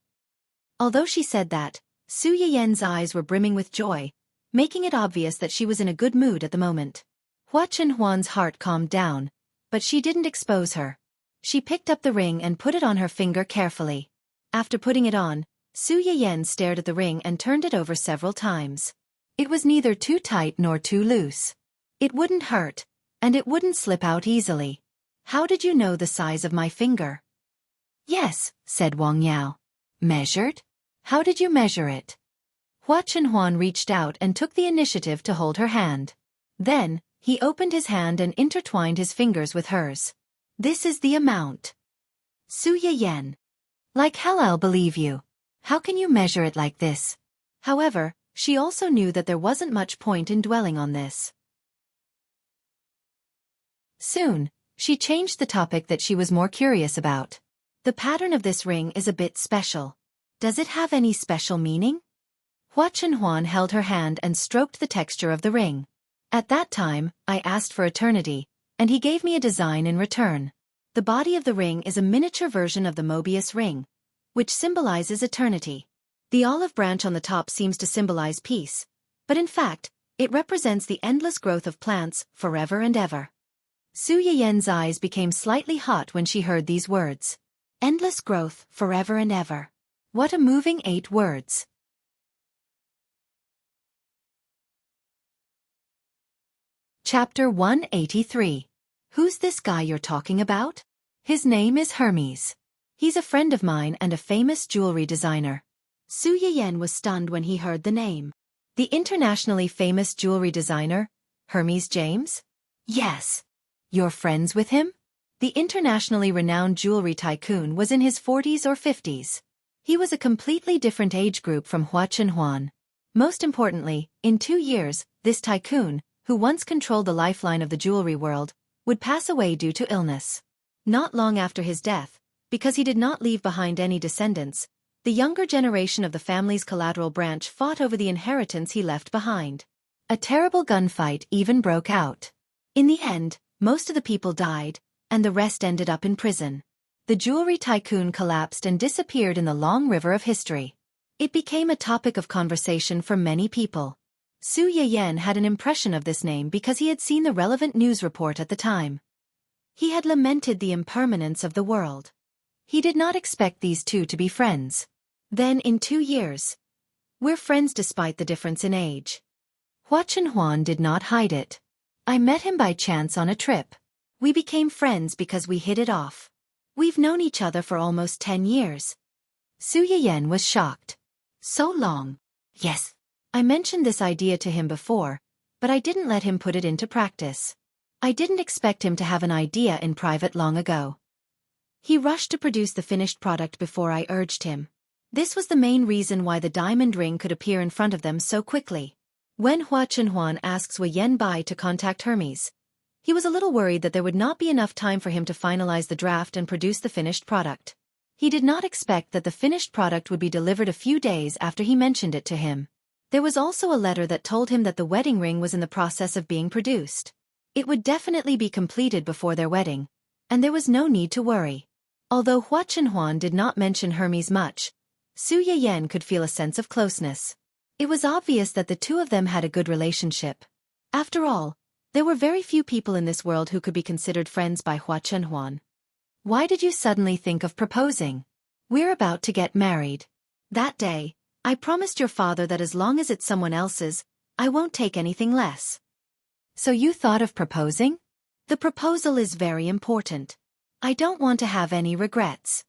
Although she said that, Su Yiyen's eyes were brimming with joy, making it obvious that she was in a good mood at the moment. Hua Chenhuan's heart calmed down, but she didn't expose her. She picked up the ring and put it on her finger carefully. After putting it on, Su Yiyen stared at the ring and turned it over several times. It was neither too tight nor too loose. It wouldn't hurt, and it wouldn't slip out easily. How did you know the size of my finger? Yes, said Wang Yao. Measured? How did you measure it? Hua Chenhuan reached out and took the initiative to hold her hand. Then, he opened his hand and intertwined his fingers with hers. This is the amount. Su Yiyen. Like hell I'll believe you. How can you measure it like this? However, she also knew that there wasn't much point in dwelling on this. Soon, she changed the topic that she was more curious about. The pattern of this ring is a bit special. Does it have any special meaning? Hua Chenhuan held her hand and stroked the texture of the ring. At that time, I asked for eternity, and he gave me a design in return. The body of the ring is a miniature version of the Mobius ring, which symbolizes eternity. The olive branch on the top seems to symbolize peace, but in fact, it represents the endless growth of plants forever and ever. Su Yiyen's eyes became slightly hot when she heard these words. Endless growth forever and ever. What a moving 8 words. Chapter 183. Who's this guy you're talking about? His name is Hermes. He's a friend of mine and a famous jewelry designer. Su Yiyen was stunned when he heard the name. The internationally famous jewelry designer, Hermes James? Yes. You're friends with him? The internationally renowned jewelry tycoon was in his 40s or 50s. He was a completely different age group from Hua Chenhuan. Most importantly, in 2 years, this tycoon, who once controlled the lifeline of the jewelry world, would pass away due to illness. Not long after his death, because he did not leave behind any descendants, the younger generation of the family's collateral branch fought over the inheritance he left behind. A terrible gunfight even broke out. In the end, most of the people died, and the rest ended up in prison. The jewelry tycoon collapsed and disappeared in the long river of history. It became a topic of conversation for many people. Su Yiyan had an impression of this name because he had seen the relevant news report at the time. He had lamented the impermanence of the world. He did not expect these two to be friends. Then in 2 years, we're friends despite the difference in age. Hua Chenhuan did not hide it. I met him by chance on a trip. We became friends because we hit it off. We've known each other for almost 10 years. Su Yiyan was shocked. So long. Yes. I mentioned this idea to him before, but I didn't let him put it into practice. I didn't expect him to have an idea in private long ago. He rushed to produce the finished product before I urged him. This was the main reason why the diamond ring could appear in front of them so quickly. When Hua Chenhuan asked Wei Yanbai to contact Hermes, he was a little worried that there would not be enough time for him to finalize the draft and produce the finished product. He did not expect that the finished product would be delivered a few days after he mentioned it to him. There was also a letter that told him that the wedding ring was in the process of being produced. It would definitely be completed before their wedding, and there was no need to worry. Although Hua Chenhuan did not mention Hermes much, Su Yiyan could feel a sense of closeness. It was obvious that the two of them had a good relationship. After all, there were very few people in this world who could be considered friends by Hua Chenhuan. Why did you suddenly think of proposing? We're about to get married. That day, I promised your father that as long as it's someone else's, I won't take anything less. So you thought of proposing? The proposal is very important. I don't want to have any regrets.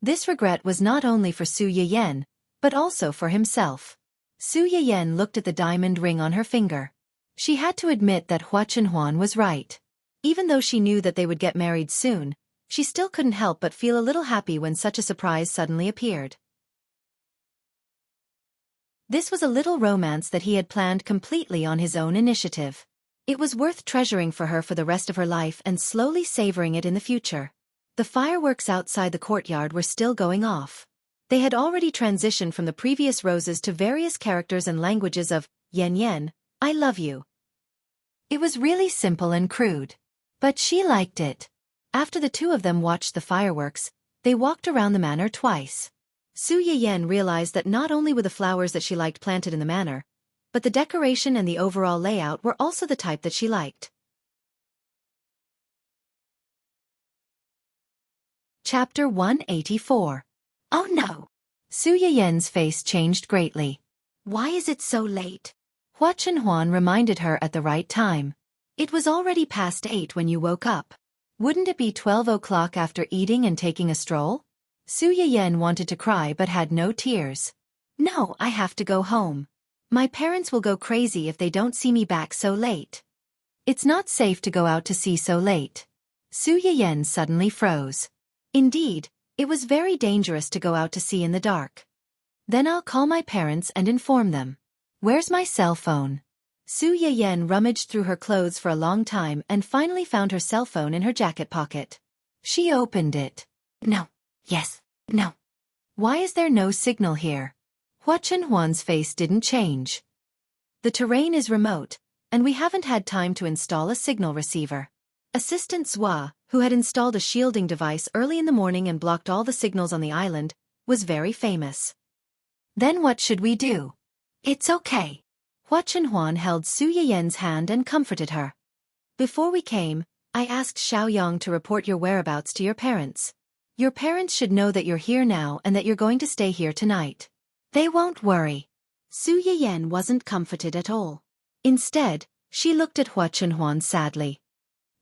This regret was not only for Su Yiyan, but also for himself. Su Yiyan looked at the diamond ring on her finger. She had to admit that Hua Chenhuan was right. Even though she knew that they would get married soon, she still couldn't help but feel a little happy when such a surprise suddenly appeared. This was a little romance that he had planned completely on his own initiative. It was worth treasuring for her for the rest of her life and slowly savoring it in the future. The fireworks outside the courtyard were still going off. They had already transitioned from the previous roses to various characters and languages of Yen Yen, I love you. It was really simple and crude. But she liked it. After the two of them watched the fireworks, they walked around the manor twice. Su Yiyan realized that not only were the flowers that she liked planted in the manor, but the decoration and the overall layout were also the type that she liked. Chapter 184. Oh no! Su Yiyan's face changed greatly. Why is it so late? Hua Chenhuan reminded her at the right time. It was already past 8 when you woke up. Wouldn't it be 12 o'clock after eating and taking a stroll? Su Yiyan wanted to cry but had no tears. No, I have to go home. My parents will go crazy if they don't see me back so late. It's not safe to go out to sea so late. Su Yiyan suddenly froze. Indeed, it was very dangerous to go out to sea in the dark. Then I'll call my parents and inform them. Where's my cell phone? Su Yiyan rummaged through her clothes for a long time and finally found her cell phone in her jacket pocket. She opened it. No. Yes. No. Why is there no signal here? Hua Chenhuan's face didn't change. The terrain is remote, and we haven't had time to install a signal receiver. Assistant Zhua, who had installed a shielding device early in the morning and blocked all the signals on the island, was very famous. Then what should we do? It's okay. Hua Chenhuan held Su Yiyan's hand and comforted her. Before we came, I asked Xiaoyang to report your whereabouts to your parents. Your parents should know that you're here now and that you're going to stay here tonight. They won't worry. Su Yiyan wasn't comforted at all. Instead, she looked at Hua Chenhuan sadly.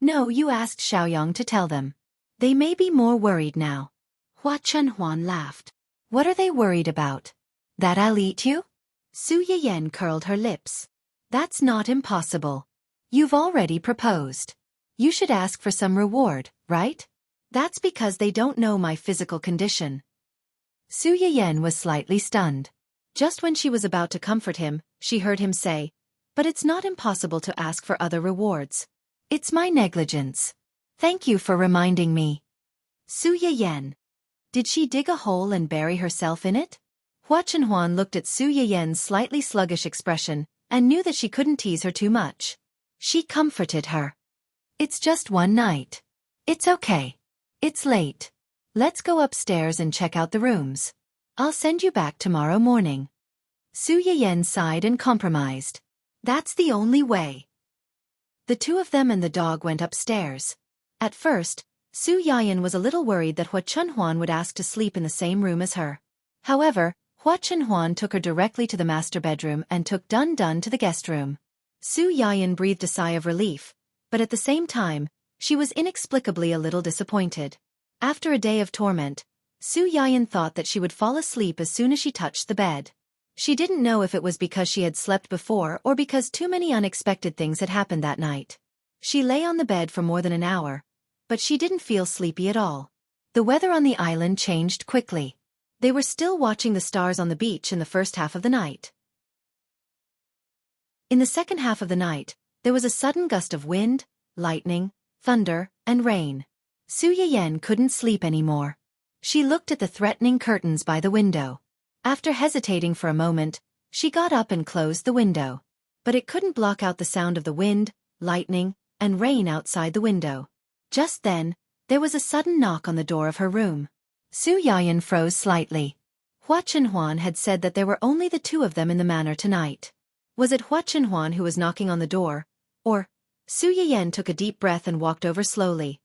No, you asked Xiaoyang to tell them. They may be more worried now. Hua Chenhuan laughed. What are they worried about? That I'll eat you? Su Yiyan curled her lips. That's not impossible. You've already proposed. You should ask for some reward, right? That's because they don't know my physical condition. Su Yiyan was slightly stunned. Just when she was about to comfort him, she heard him say, "But it's not impossible to ask for other rewards. It's my negligence. Thank you for reminding me." Su Yiyan. Did she dig a hole and bury herself in it? Hua Chenhuan looked at Su Yiyan's slightly sluggish expression and knew that she couldn't tease her too much. She comforted her. "It's just one night. It's okay. It's late. Let's go upstairs and check out the rooms. I'll send you back tomorrow morning." Su Yiyan sighed and compromised. That's the only way. The two of them and the dog went upstairs. At first, Su Yiyan was a little worried that Hua Chenhuan would ask to sleep in the same room as her. However, Hua Chenhuan took her directly to the master bedroom and took Dun Dun to the guest room. Su Yiyan breathed a sigh of relief, but at the same time, she was inexplicably a little disappointed. After a day of torment, Su Yiyan thought that she would fall asleep as soon as she touched the bed. She didn't know if it was because she had slept before or because too many unexpected things had happened that night. She lay on the bed for more than an hour, but she didn't feel sleepy at all. The weather on the island changed quickly. They were still watching the stars on the beach in the first half of the night. In the second half of the night, there was a sudden gust of wind, lightning, thunder, and rain. Su Yiyan couldn't sleep anymore. She looked at the threatening curtains by the window. After hesitating for a moment, she got up and closed the window. But it couldn't block out the sound of the wind, lightning, and rain outside the window. Just then, there was a sudden knock on the door of her room. Su Yiyan froze slightly. Hua Chenhuan had said that there were only the two of them in the manor tonight. Was it Hua Chenhuan who was knocking on the door? Or? Su Yiyan took a deep breath and walked over slowly.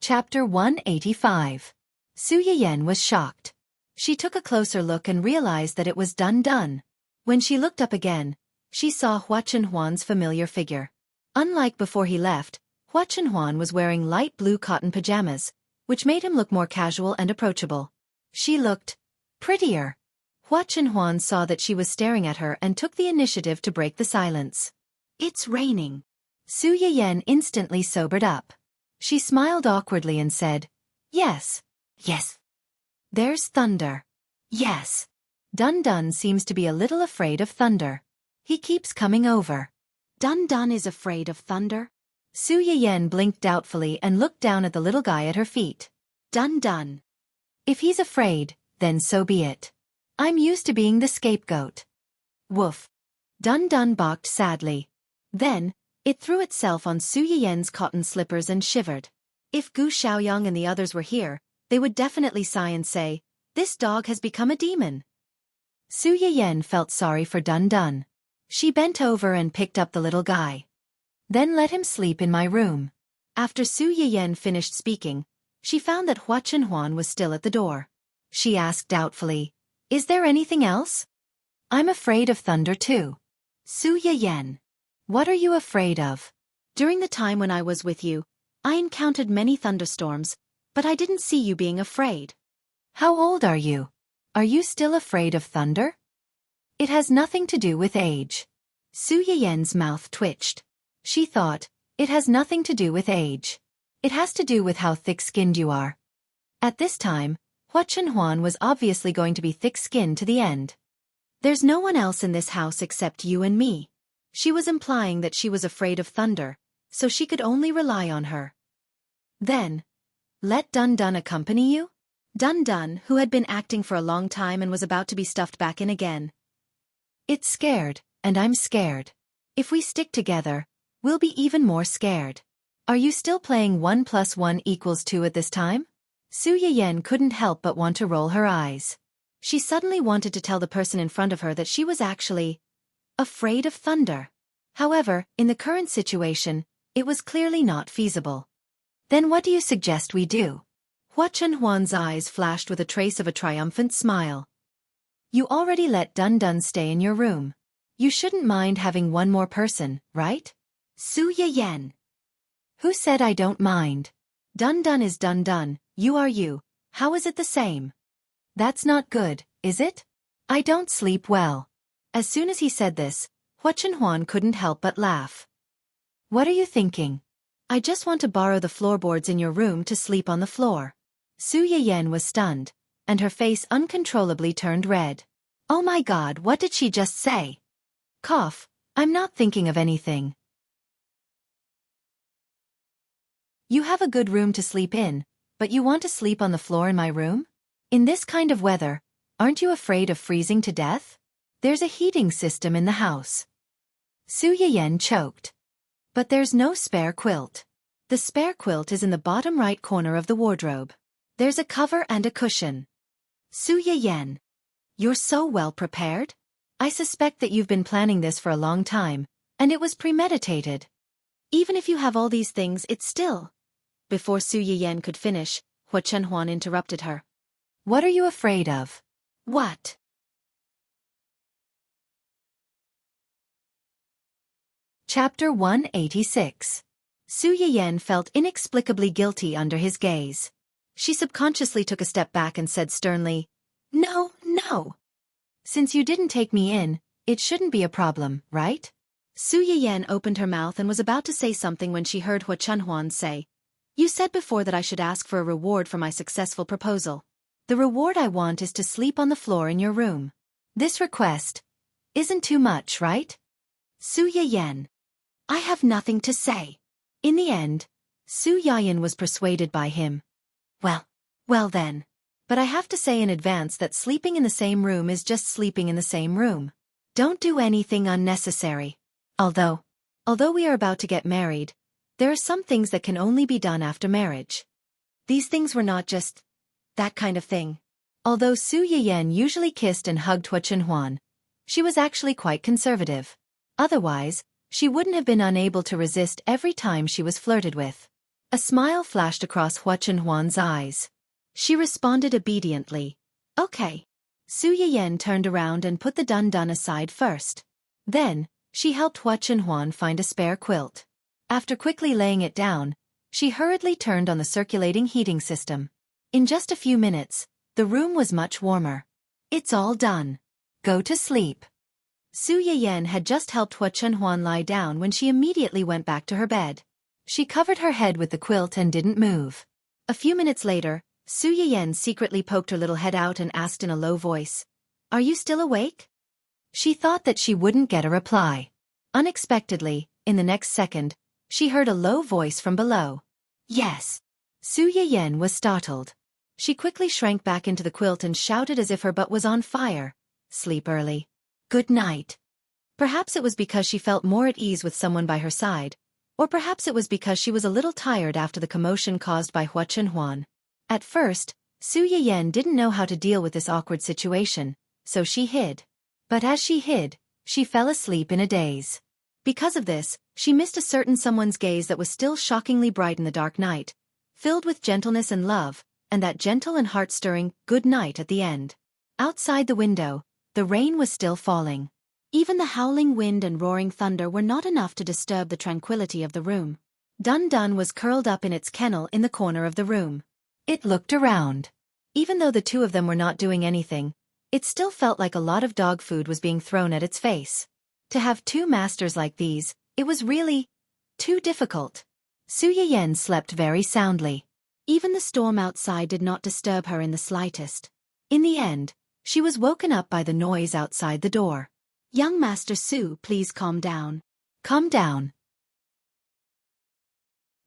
Chapter 185. Su Yiyan was shocked. She took a closer look and realized that it was Dun Dun. When she looked up again, she saw Hua Chenhuan's familiar figure. Unlike before he left, Hua Chenhuan was wearing light blue cotton pajamas, which made him look more casual and approachable. She looked prettier. Hua Chenhuan saw that she was staring at her and took the initiative to break the silence. "It's raining." Su Yiyan instantly sobered up. She smiled awkwardly and said, "Yes. Yes. There's thunder." "Yes." Dun Dun seems to be a little afraid of thunder. He keeps coming over. Dun Dun is afraid of thunder? Su Yiyan blinked doubtfully and looked down at the little guy at her feet. Dun Dun. If he's afraid, then so be it. I'm used to being the scapegoat. Woof. Dun Dun balked sadly. Then, it threw itself on Su Yiyan's cotton slippers and shivered. If Gu Xiaoyang and the others were here, they would definitely sigh and say, "This dog has become a demon." Su Yiyan felt sorry for Dun Dun. She bent over and picked up the little guy. "Then let him sleep in my room." After Su Yiyan finished speaking, she found that Hua Chenhuan was still at the door. She asked doubtfully, "Is there anything else?" "I'm afraid of thunder too." Su Yiyan. "What are you afraid of?" "During the time when I was with you, I encountered many thunderstorms, but I didn't see you being afraid." "How old are you? Are you still afraid of thunder?" "It has nothing to do with age." Su Yiyan's mouth twitched. She thought, it has nothing to do with age. It has to do with how thick-skinned you are. At this time, Hua Chenhuan was obviously going to be thick-skinned to the end. "There's no one else in this house except you and me." She was implying that she was afraid of thunder, so she could only rely on her. "Then, let Dun Dun accompany you?" Dun Dun, who had been acting for a long time and was about to be stuffed back in again. "It's scared, and I'm scared. If we stick together, we'll be even more scared. Are you still playing 1 + 1 = 2 at this time?" Su Yiyan couldn't help but want to roll her eyes. She suddenly wanted to tell the person in front of her that she was actually afraid of thunder. However, in the current situation, it was clearly not feasible. "Then what do you suggest we do?" Hua Chenhuan's eyes flashed with a trace of a triumphant smile. "You already let Dun Dun stay in your room. You shouldn't mind having one more person, right?" Su Yiyan. "Who said I don't mind? Dun Dun is Dun Dun, you are you. How is it the same?" "That's not good, is it? I don't sleep well." As soon as he said this, Huan couldn't help but laugh. What are you thinking? I just want to borrow the floorboards in your room to sleep on the floor. Su Yiyan was stunned, and her face uncontrollably turned red. Oh my god, what did she just say? Cough, I'm not thinking of anything. You have a good room to sleep in, but you want to sleep on the floor in my room? In this kind of weather, aren't you afraid of freezing to death? There's a heating system in the house. Su Yiyan choked. But there's no spare quilt. The spare quilt is in the bottom right corner of the wardrobe. There's a cover and a cushion. Su Yiyan. You're so well prepared? I suspect that you've been planning this for a long time, and it was premeditated. Even if you have all these things, it's still... Before Su Yiyan could finish, Huan interrupted her. What are you afraid of? What? Chapter 186. Su Yiyan felt inexplicably guilty under his gaze. She subconsciously took a step back and said sternly, No. Since you didn't take me in, it shouldn't be a problem, right? Su Yiyan opened her mouth and was about to say something when she heard Huan say, You said before that I should ask for a reward for my successful proposal. The reward I want is to sleep on the floor in your room. This request isn't too much, right? Su Yiyan. I have nothing to say. In the end, Su Yiyan was persuaded by him. Well then. But I have to say in advance that sleeping in the same room is just sleeping in the same room. Don't do anything unnecessary. Although we are about to get married, there are some things that can only be done after marriage. These things were not just that kind of thing. Although Su Yiyan usually kissed and hugged Huan, she was actually quite conservative. Otherwise, she wouldn't have been unable to resist every time she was flirted with. A smile flashed across Huan's eyes. She responded obediently. Okay. Su Yiyan turned around and put the dun aside first. Then, she helped Huan find a spare quilt. After quickly laying it down, she hurriedly turned on the circulating heating system. In just a few minutes, the room was much warmer. It's all done. Go to sleep. Su Yiyan had just helped Huan lie down when she immediately went back to her bed. She covered her head with the quilt and didn't move. A few minutes later, Su Yiyan secretly poked her little head out and asked in a low voice, Are you still awake? She thought that she wouldn't get a reply. Unexpectedly, in the next second, she heard a low voice from below. Yes. Su Yiyan was startled. She quickly shrank back into the quilt and shouted as if her butt was on fire. Sleep early. Good night. Perhaps it was because she felt more at ease with someone by her side, or perhaps it was because she was a little tired after the commotion caused by Huan. At first, Su Yiyan didn't know how to deal with this awkward situation, so she hid. But as she hid, she fell asleep in a daze. Because of this, she missed a certain someone's gaze that was still shockingly bright in the dark night, filled with gentleness and love, and that gentle and heart-stirring good night at the end. Outside the window, the rain was still falling. Even the howling wind and roaring thunder were not enough to disturb the tranquility of the room. Dun was curled up in its kennel in the corner of the room. It looked around. Even though the two of them were not doing anything, it still felt like a lot of dog food was being thrown at its face. To have two masters like these, it was really too difficult. Su Yiyan slept very soundly. Even the storm outside did not disturb her in the slightest. In the end, she was woken up by the noise outside the door. Young Master Su, please calm down. Calm down.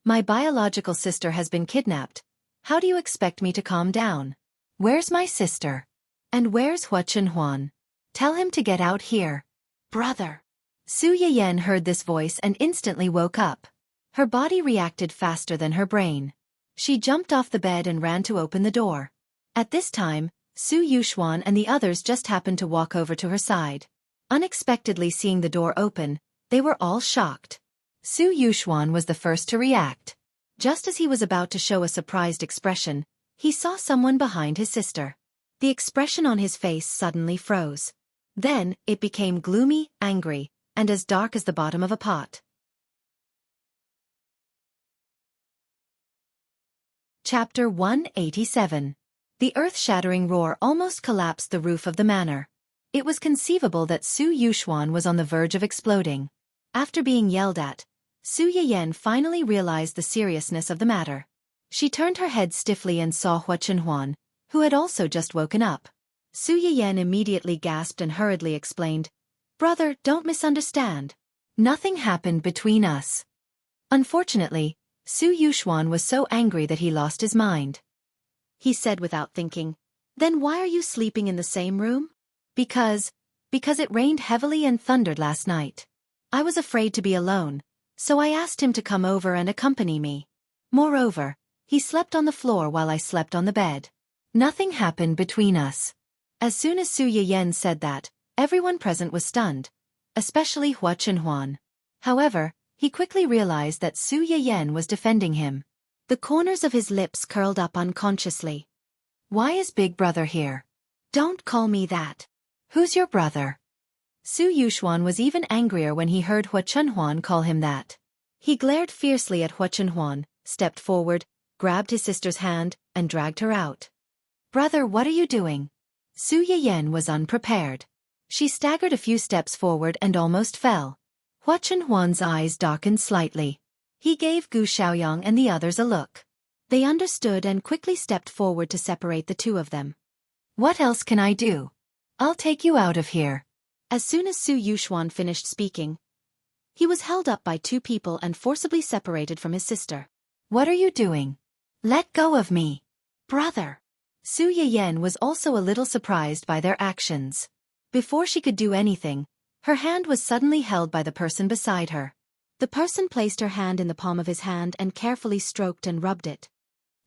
My biological sister has been kidnapped. How do you expect me to calm down? Where's my sister? And where's Huan? Tell him to get out here. Brother. Su Yiyan heard this voice and instantly woke up. Her body reacted faster than her brain. She jumped off the bed and ran to open the door. At this time, Su Yuxuan and the others just happened to walk over to her side. Unexpectedly seeing the door open, they were all shocked. Su Yuxuan was the first to react. Just as he was about to show a surprised expression, he saw someone behind his sister. The expression on his face suddenly froze. Then, it became gloomy, angry, and as dark as the bottom of a pot. Chapter 187. The earth-shattering roar almost collapsed the roof of the manor. It was conceivable that Su Yuxuan was on the verge of exploding. After being yelled at, Su Yiyan finally realized the seriousness of the matter. She turned her head stiffly and saw Hua Chenhuan, who had also just woken up. Su Yiyan immediately gasped and hurriedly explained, "Brother, don't misunderstand. Nothing happened between us." Unfortunately, Su Yuxuan was so angry that he lost his mind. He said without thinking, "Then why are you sleeping in the same room?" Because it rained heavily and thundered last night. I was afraid to be alone, so I asked him to come over and accompany me. Moreover, he slept on the floor while I slept on the bed. Nothing happened between us." As soon as Su Yiyan said that, everyone present was stunned, especially Hua Chenhuan. However, he quickly realized that Su Yiyan was defending him. The corners of his lips curled up unconsciously. "Why is Big Brother here?" "Don't call me that." "Who's your brother?" Su Yuxuan was even angrier when he heard Hua Chenhuan call him that. He glared fiercely at Hua Chenhuan, stepped forward, grabbed his sister's hand, and dragged her out. "Brother, what are you doing?" Su Yiyan was unprepared. She staggered a few steps forward and almost fell. Hua Chenhuan's eyes darkened slightly. He gave Gu Xiaoyang and the others a look. They understood and quickly stepped forward to separate the two of them. "What else can I do? I'll take you out of here." As soon as Su Yuxuan finished speaking, he was held up by two people and forcibly separated from his sister. "What are you doing? Let go of me." "Brother." Su Yiyan was also a little surprised by their actions. Before she could do anything, her hand was suddenly held by the person beside her. The person placed her hand in the palm of his hand and carefully stroked and rubbed it.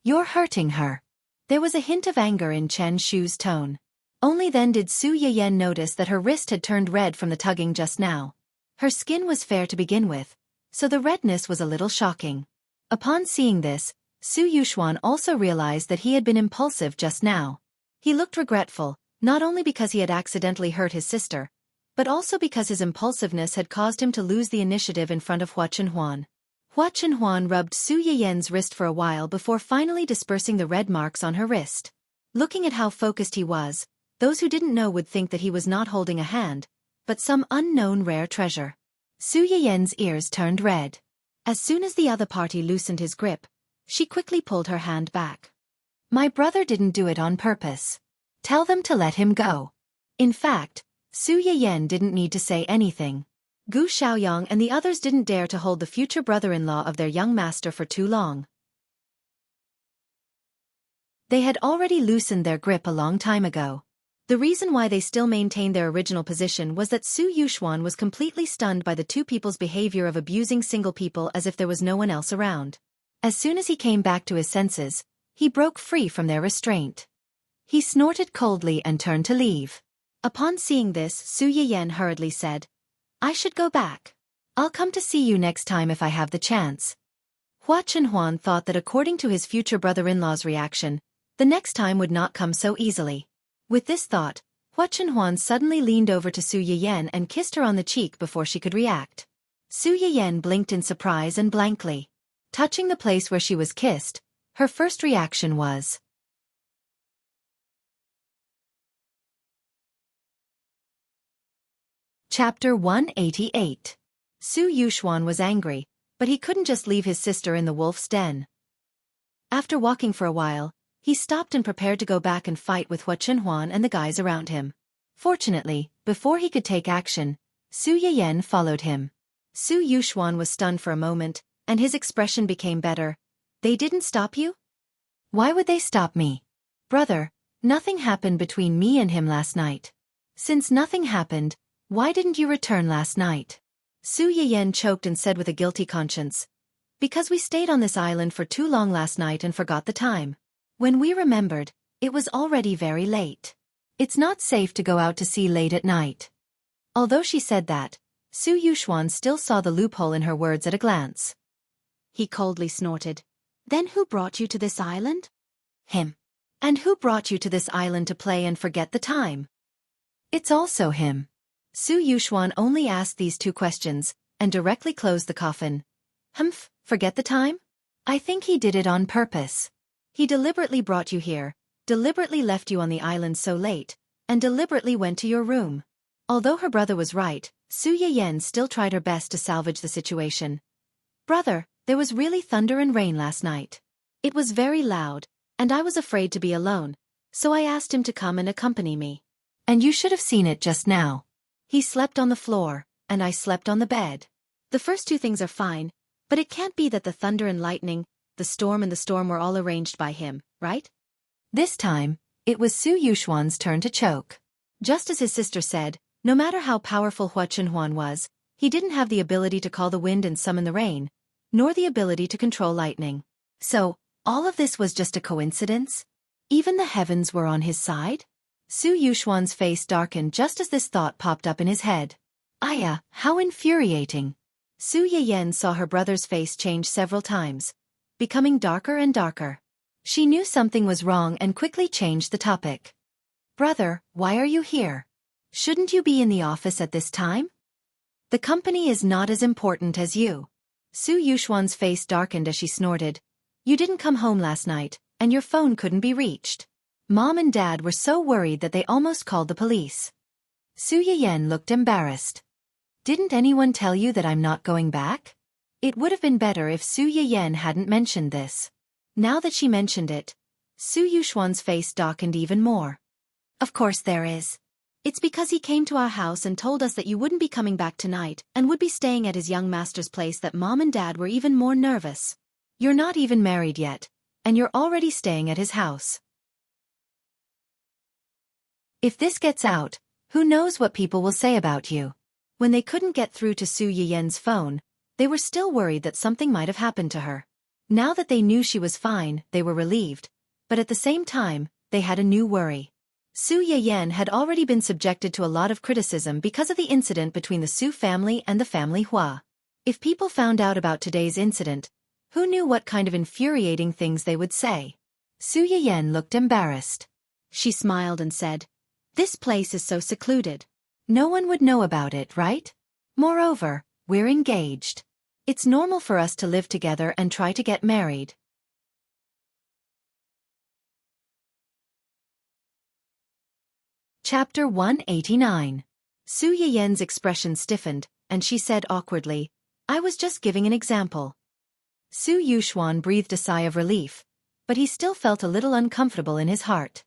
"You're hurting her." There was a hint of anger in Chen Shu's tone. Only then did Su Yiyan notice that her wrist had turned red from the tugging just now. Her skin was fair to begin with, so the redness was a little shocking. Upon seeing this, Su Yuxuan also realized that he had been impulsive just now. He looked regretful, not only because he had accidentally hurt his sister, but also because his impulsiveness had caused him to lose the initiative in front of Hua Chenhuan. Hua Chenhuan rubbed Su Yiyan's wrist for a while before finally dispersing the red marks on her wrist. Looking at how focused he was, those who didn't know would think that he was not holding a hand, but some unknown rare treasure. Su Yiyan's ears turned red. As soon as the other party loosened his grip, she quickly pulled her hand back. "My brother didn't do it on purpose. Tell them to let him go." In fact, Su Yiyan didn't need to say anything. Gu Xiaoyang and the others didn't dare to hold the future brother-in-law of their young master for too long. They had already loosened their grip a long time ago. The reason why they still maintained their original position was that Su Yuxuan was completely stunned by the two people's behavior of abusing single people as if there was no one else around. As soon as he came back to his senses, he broke free from their restraint. He snorted coldly and turned to leave. Upon seeing this, Su Yiyan hurriedly said, "I should go back. I'll come to see you next time if I have the chance." Hua Chenhuan thought that according to his future brother-in-law's reaction, the next time would not come so easily. With this thought, Hua Chenhuan suddenly leaned over to Su Yiyan and kissed her on the cheek before she could react. Su Yiyan blinked in surprise and blankly. Touching the place where she was kissed, her first reaction was, Chapter 188. Su Yuxuan was angry, but he couldn't just leave his sister in the wolf's den. After walking for a while, he stopped and prepared to go back and fight with Hua Chenhuan and the guys around him. Fortunately, before he could take action, Su Yiyan followed him. Su Yuxuan was stunned for a moment, and his expression became better. "They didn't stop you?" "Why would they stop me?" "Brother, nothing happened between me and him last night." "Since nothing happened, why didn't you return last night?" Su Yiyan choked and said with a guilty conscience, "Because we stayed on this island for too long last night and forgot the time. When we remembered, it was already very late. It's not safe to go out to sea late at night." Although she said that, Su Yuxuan still saw the loophole in her words at a glance. He coldly snorted, "Then who brought you to this island?" "Him." "And who brought you to this island to play and forget the time?" "It's also him." Su Yuxuan only asked these two questions, and directly closed the coffin. "Humph, forget the time? I think he did it on purpose. He deliberately brought you here, deliberately left you on the island so late, and deliberately went to your room. Although her brother was right, Su Yiyan still tried her best to salvage the situation. Brother, there was really thunder and rain last night. It was very loud, and I was afraid to be alone, so I asked him to come and accompany me. And you should have seen it just now. He slept on the floor, and I slept on the bed. The first two things are fine, but it can't be that the thunder and lightning, the storm and the storm were all arranged by him, right? This time, it was Su Yuxuan's turn to choke. Just as his sister said, no matter how powerful Hua Chunhuan was, he didn't have the ability to call the wind and summon the rain, nor the ability to control lightning. So, all of this was just a coincidence? Even the heavens were on his side? Su Yuxuan's face darkened just as this thought popped up in his head. Aya, how infuriating. Su Yiyan saw her brother's face change several times, becoming darker and darker. She knew something was wrong and quickly changed the topic. Brother, why are you here? Shouldn't you be in the office at this time? The company is not as important as you. Su Yuxuan's face darkened as she snorted. You didn't come home last night, and your phone couldn't be reached. Mom and Dad were so worried that they almost called the police. Su Yiyan looked embarrassed. Didn't anyone tell you that I'm not going back? It would have been better if Su Yiyan hadn't mentioned this. Now that she mentioned it, Su Yuxuan's face darkened even more. Of course there is. It's because he came to our house and told us that you wouldn't be coming back tonight and would be staying at his young master's place that Mom and Dad were even more nervous. You're not even married yet, and you're already staying at his house. If this gets out, who knows what people will say about you? When they couldn't get through to Su Yiyan's phone, they were still worried that something might have happened to her. Now that they knew she was fine, they were relieved, but at the same time, they had a new worry. Su Yiyan had already been subjected to a lot of criticism because of the incident between the Su family and the family Hua. If people found out about today's incident, who knew what kind of infuriating things they would say? Su Yiyan looked embarrassed. She smiled and said, "This place is so secluded. No one would know about it, right? Moreover, we're engaged. It's normal for us to live together and try to get married." Chapter 189. Su Yiyan's expression stiffened, and she said awkwardly, "I was just giving an example." Su Yuxuan breathed a sigh of relief, but he still felt a little uncomfortable in his heart.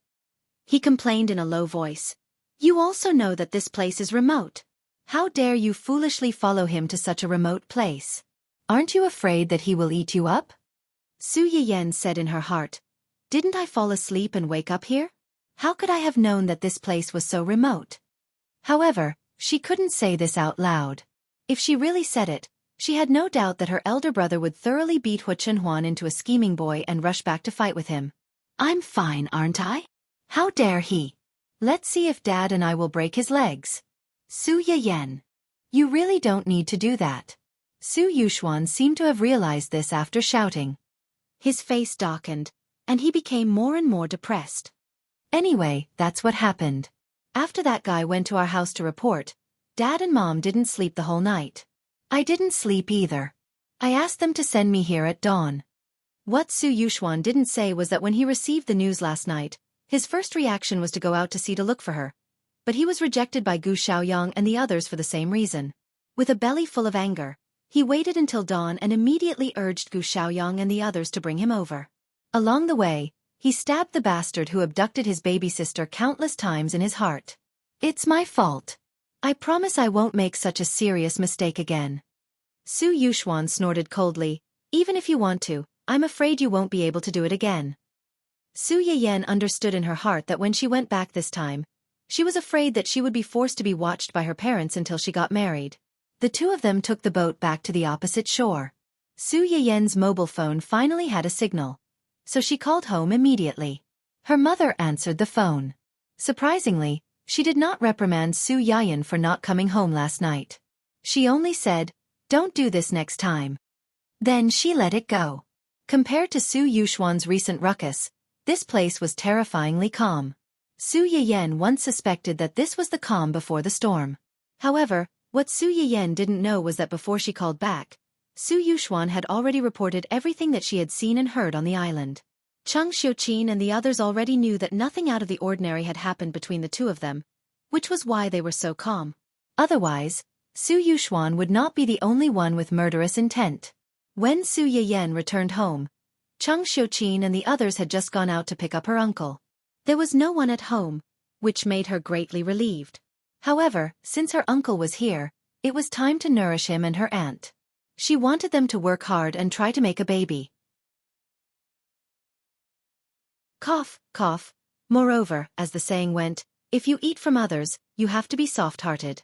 He complained in a low voice, "You also know that this place is remote. How dare you foolishly follow him to such a remote place? Aren't you afraid that he will eat you up?" Su Yiyan said in her heart, "Didn't I fall asleep and wake up here? How could I have known that this place was so remote?" However, she couldn't say this out loud. If she really said it, she had no doubt that her elder brother would thoroughly beat Hua Chunhuan into a scheming boy and rush back to fight with him. "I'm fine, aren't I? How dare he? Let's see if Dad and I will break his legs." Su Yiyan. You really don't need to do that. Su Yuxuan seemed to have realized this after shouting. His face darkened, and he became more and more depressed. Anyway, that's what happened. After that guy went to our house to report, Dad and Mom didn't sleep the whole night. I didn't sleep either. I asked them to send me here at dawn. What Su Yuxuan didn't say was that when he received the news last night, his first reaction was to go out to sea to look for her. But he was rejected by Gu Xiaoyang and the others for the same reason. With a belly full of anger, he waited until dawn and immediately urged Gu Xiaoyang and the others to bring him over. Along the way, he stabbed the bastard who abducted his baby sister countless times in his heart. It's my fault. I promise I won't make such a serious mistake again. Su Yuxuan snorted coldly, even if you want to, I'm afraid you won't be able to do it again. Su Yiyan understood in her heart that when she went back this time, she was afraid that she would be forced to be watched by her parents until she got married. The two of them took the boat back to the opposite shore. Su Yiyan's mobile phone finally had a signal, so she called home immediately. Her mother answered the phone. Surprisingly, she did not reprimand Su Yiyan for not coming home last night. She only said, "Don't do this next time." Then she let it go. Compared to Su Yuxuan's recent ruckus, this place was terrifyingly calm. Su Yiyan once suspected that this was the calm before the storm. However, what Su Yiyan didn't know was that before she called back, Su Yuxuan had already reported everything that she had seen and heard on the island. Cheng Xiuqin and the others already knew that nothing out of the ordinary had happened between the two of them, which was why they were so calm. Otherwise, Su Yuxuan would not be the only one with murderous intent. When Su Yiyan returned home, Cheng Xiuqin and the others had just gone out to pick up her uncle. There was no one at home, which made her greatly relieved. However, since her uncle was here, it was time to nourish him and her aunt. She wanted them to work hard and try to make a baby. Cough, cough. Moreover, as the saying went, if you eat from others, you have to be soft-hearted.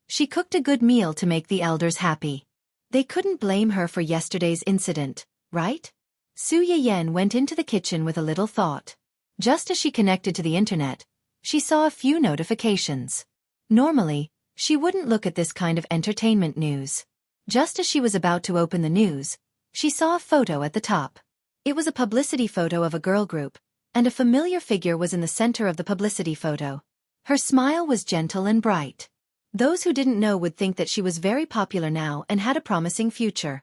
She cooked a good meal to make the elders happy. They couldn't blame her for yesterday's incident, right? Su Yiyan went into the kitchen with a little thought. Just as she connected to the internet, she saw a few notifications. Normally, she wouldn't look at this kind of entertainment news. Just as she was about to open the news, she saw a photo at the top. It was a publicity photo of a girl group, and a familiar figure was in the center of the publicity photo. Her smile was gentle and bright. Those who didn't know would think that she was very popular now and had a promising future.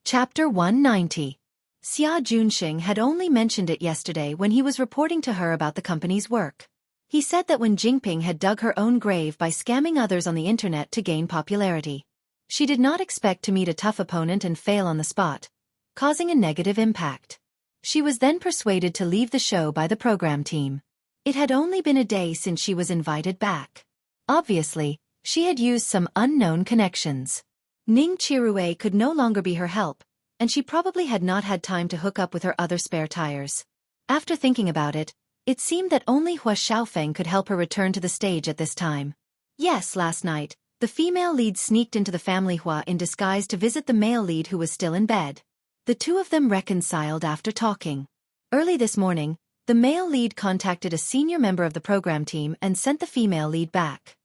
Chapter 190. Xia Junxing had only mentioned it yesterday when he was reporting to her about the company's work. He said that when Jinping had dug her own grave by scamming others on the internet to gain popularity, she did not expect to meet a tough opponent and fail on the spot, causing a negative impact. She was then persuaded to leave the show by the program team. It had only been a day since she was invited back. Obviously, she had used some unknown connections. Ning Chirue could no longer be her help, and she probably had not had time to hook up with her other spare tires. After thinking about it, it seemed that only Hua Xiaofan could help her return to the stage at this time. Yes, last night, the female lead sneaked into the family Hua in disguise to visit the male lead who was still in bed. The two of them reconciled after talking. Early this morning, the male lead contacted a senior member of the program team and sent the female lead back.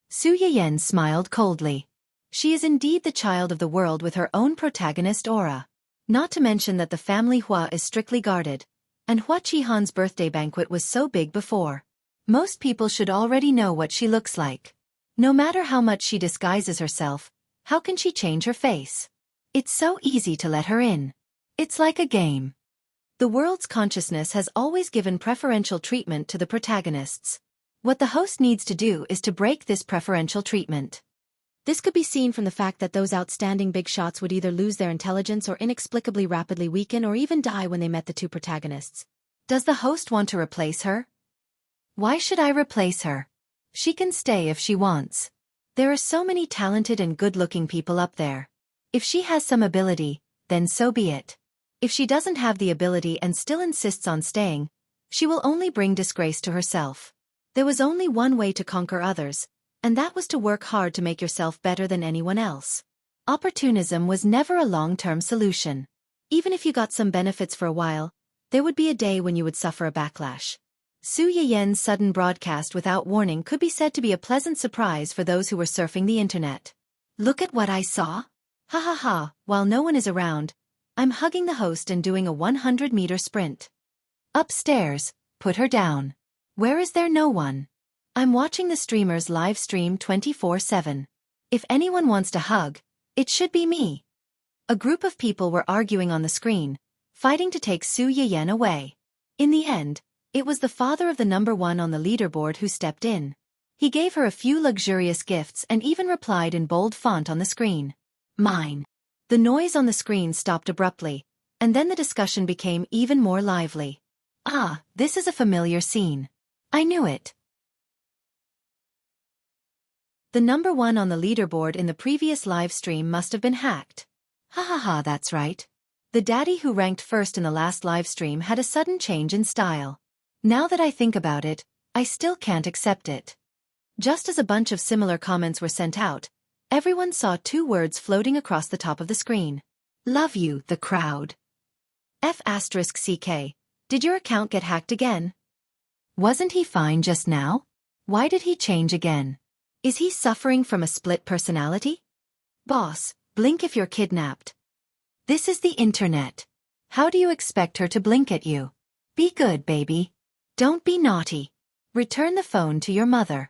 Su Yiyan smiled coldly. She is indeed the child of the world with her own protagonist aura. Not to mention that the family Hua is strictly guarded, and Hua Qihan's birthday banquet was so big before. Most people should already know what she looks like. No matter how much she disguises herself, how can she change her face? It's so easy to let her in. It's like a game. The world's consciousness has always given preferential treatment to the protagonists. What the host needs to do is to break this preferential treatment. This could be seen from the fact that those outstanding big shots would either lose their intelligence or inexplicably rapidly weaken or even die when they met the two protagonists. Does the host want to replace her? Why should I replace her? She can stay if she wants. There are so many talented and good-looking people up there. If she has some ability, then so be it. If she doesn't have the ability and still insists on staying, she will only bring disgrace to herself. There was only one way to conquer others, and that was to work hard to make yourself better than anyone else. Opportunism was never a long-term solution. Even if you got some benefits for a while, there would be a day when you would suffer a backlash. Su Yiyan's sudden broadcast without warning could be said to be a pleasant surprise for those who were surfing the internet. Look at what I saw. Ha ha ha, while no one is around, I'm hugging the host and doing a 100-meter sprint. Upstairs, put her down. Where is there no one? I'm watching the streamers live stream 24/7. If anyone wants to hug, it should be me. A group of people were arguing on the screen, fighting to take Su Yiyan away. In the end, it was the father of the number one on the leaderboard who stepped in. He gave her a few luxurious gifts and even replied in bold font on the screen. Mine. The noise on the screen stopped abruptly, and then the discussion became even more lively. Ah, this is a familiar scene. I knew it. The number one on the leaderboard in the previous live stream must have been hacked. Ha ha ha, that's right. The daddy who ranked first in the last live stream had a sudden change in style. Now that I think about it, I still can't accept it. Just as a bunch of similar comments were sent out, everyone saw two words floating across the top of the screen. Love you, the crowd. F***CK. Did your account get hacked again? Wasn't he fine just now? Why did he change again? Is he suffering from a split personality? Boss, blink if you're kidnapped. This is the internet. How do you expect her to blink at you? Be good, baby. Don't be naughty. Return the phone to your mother.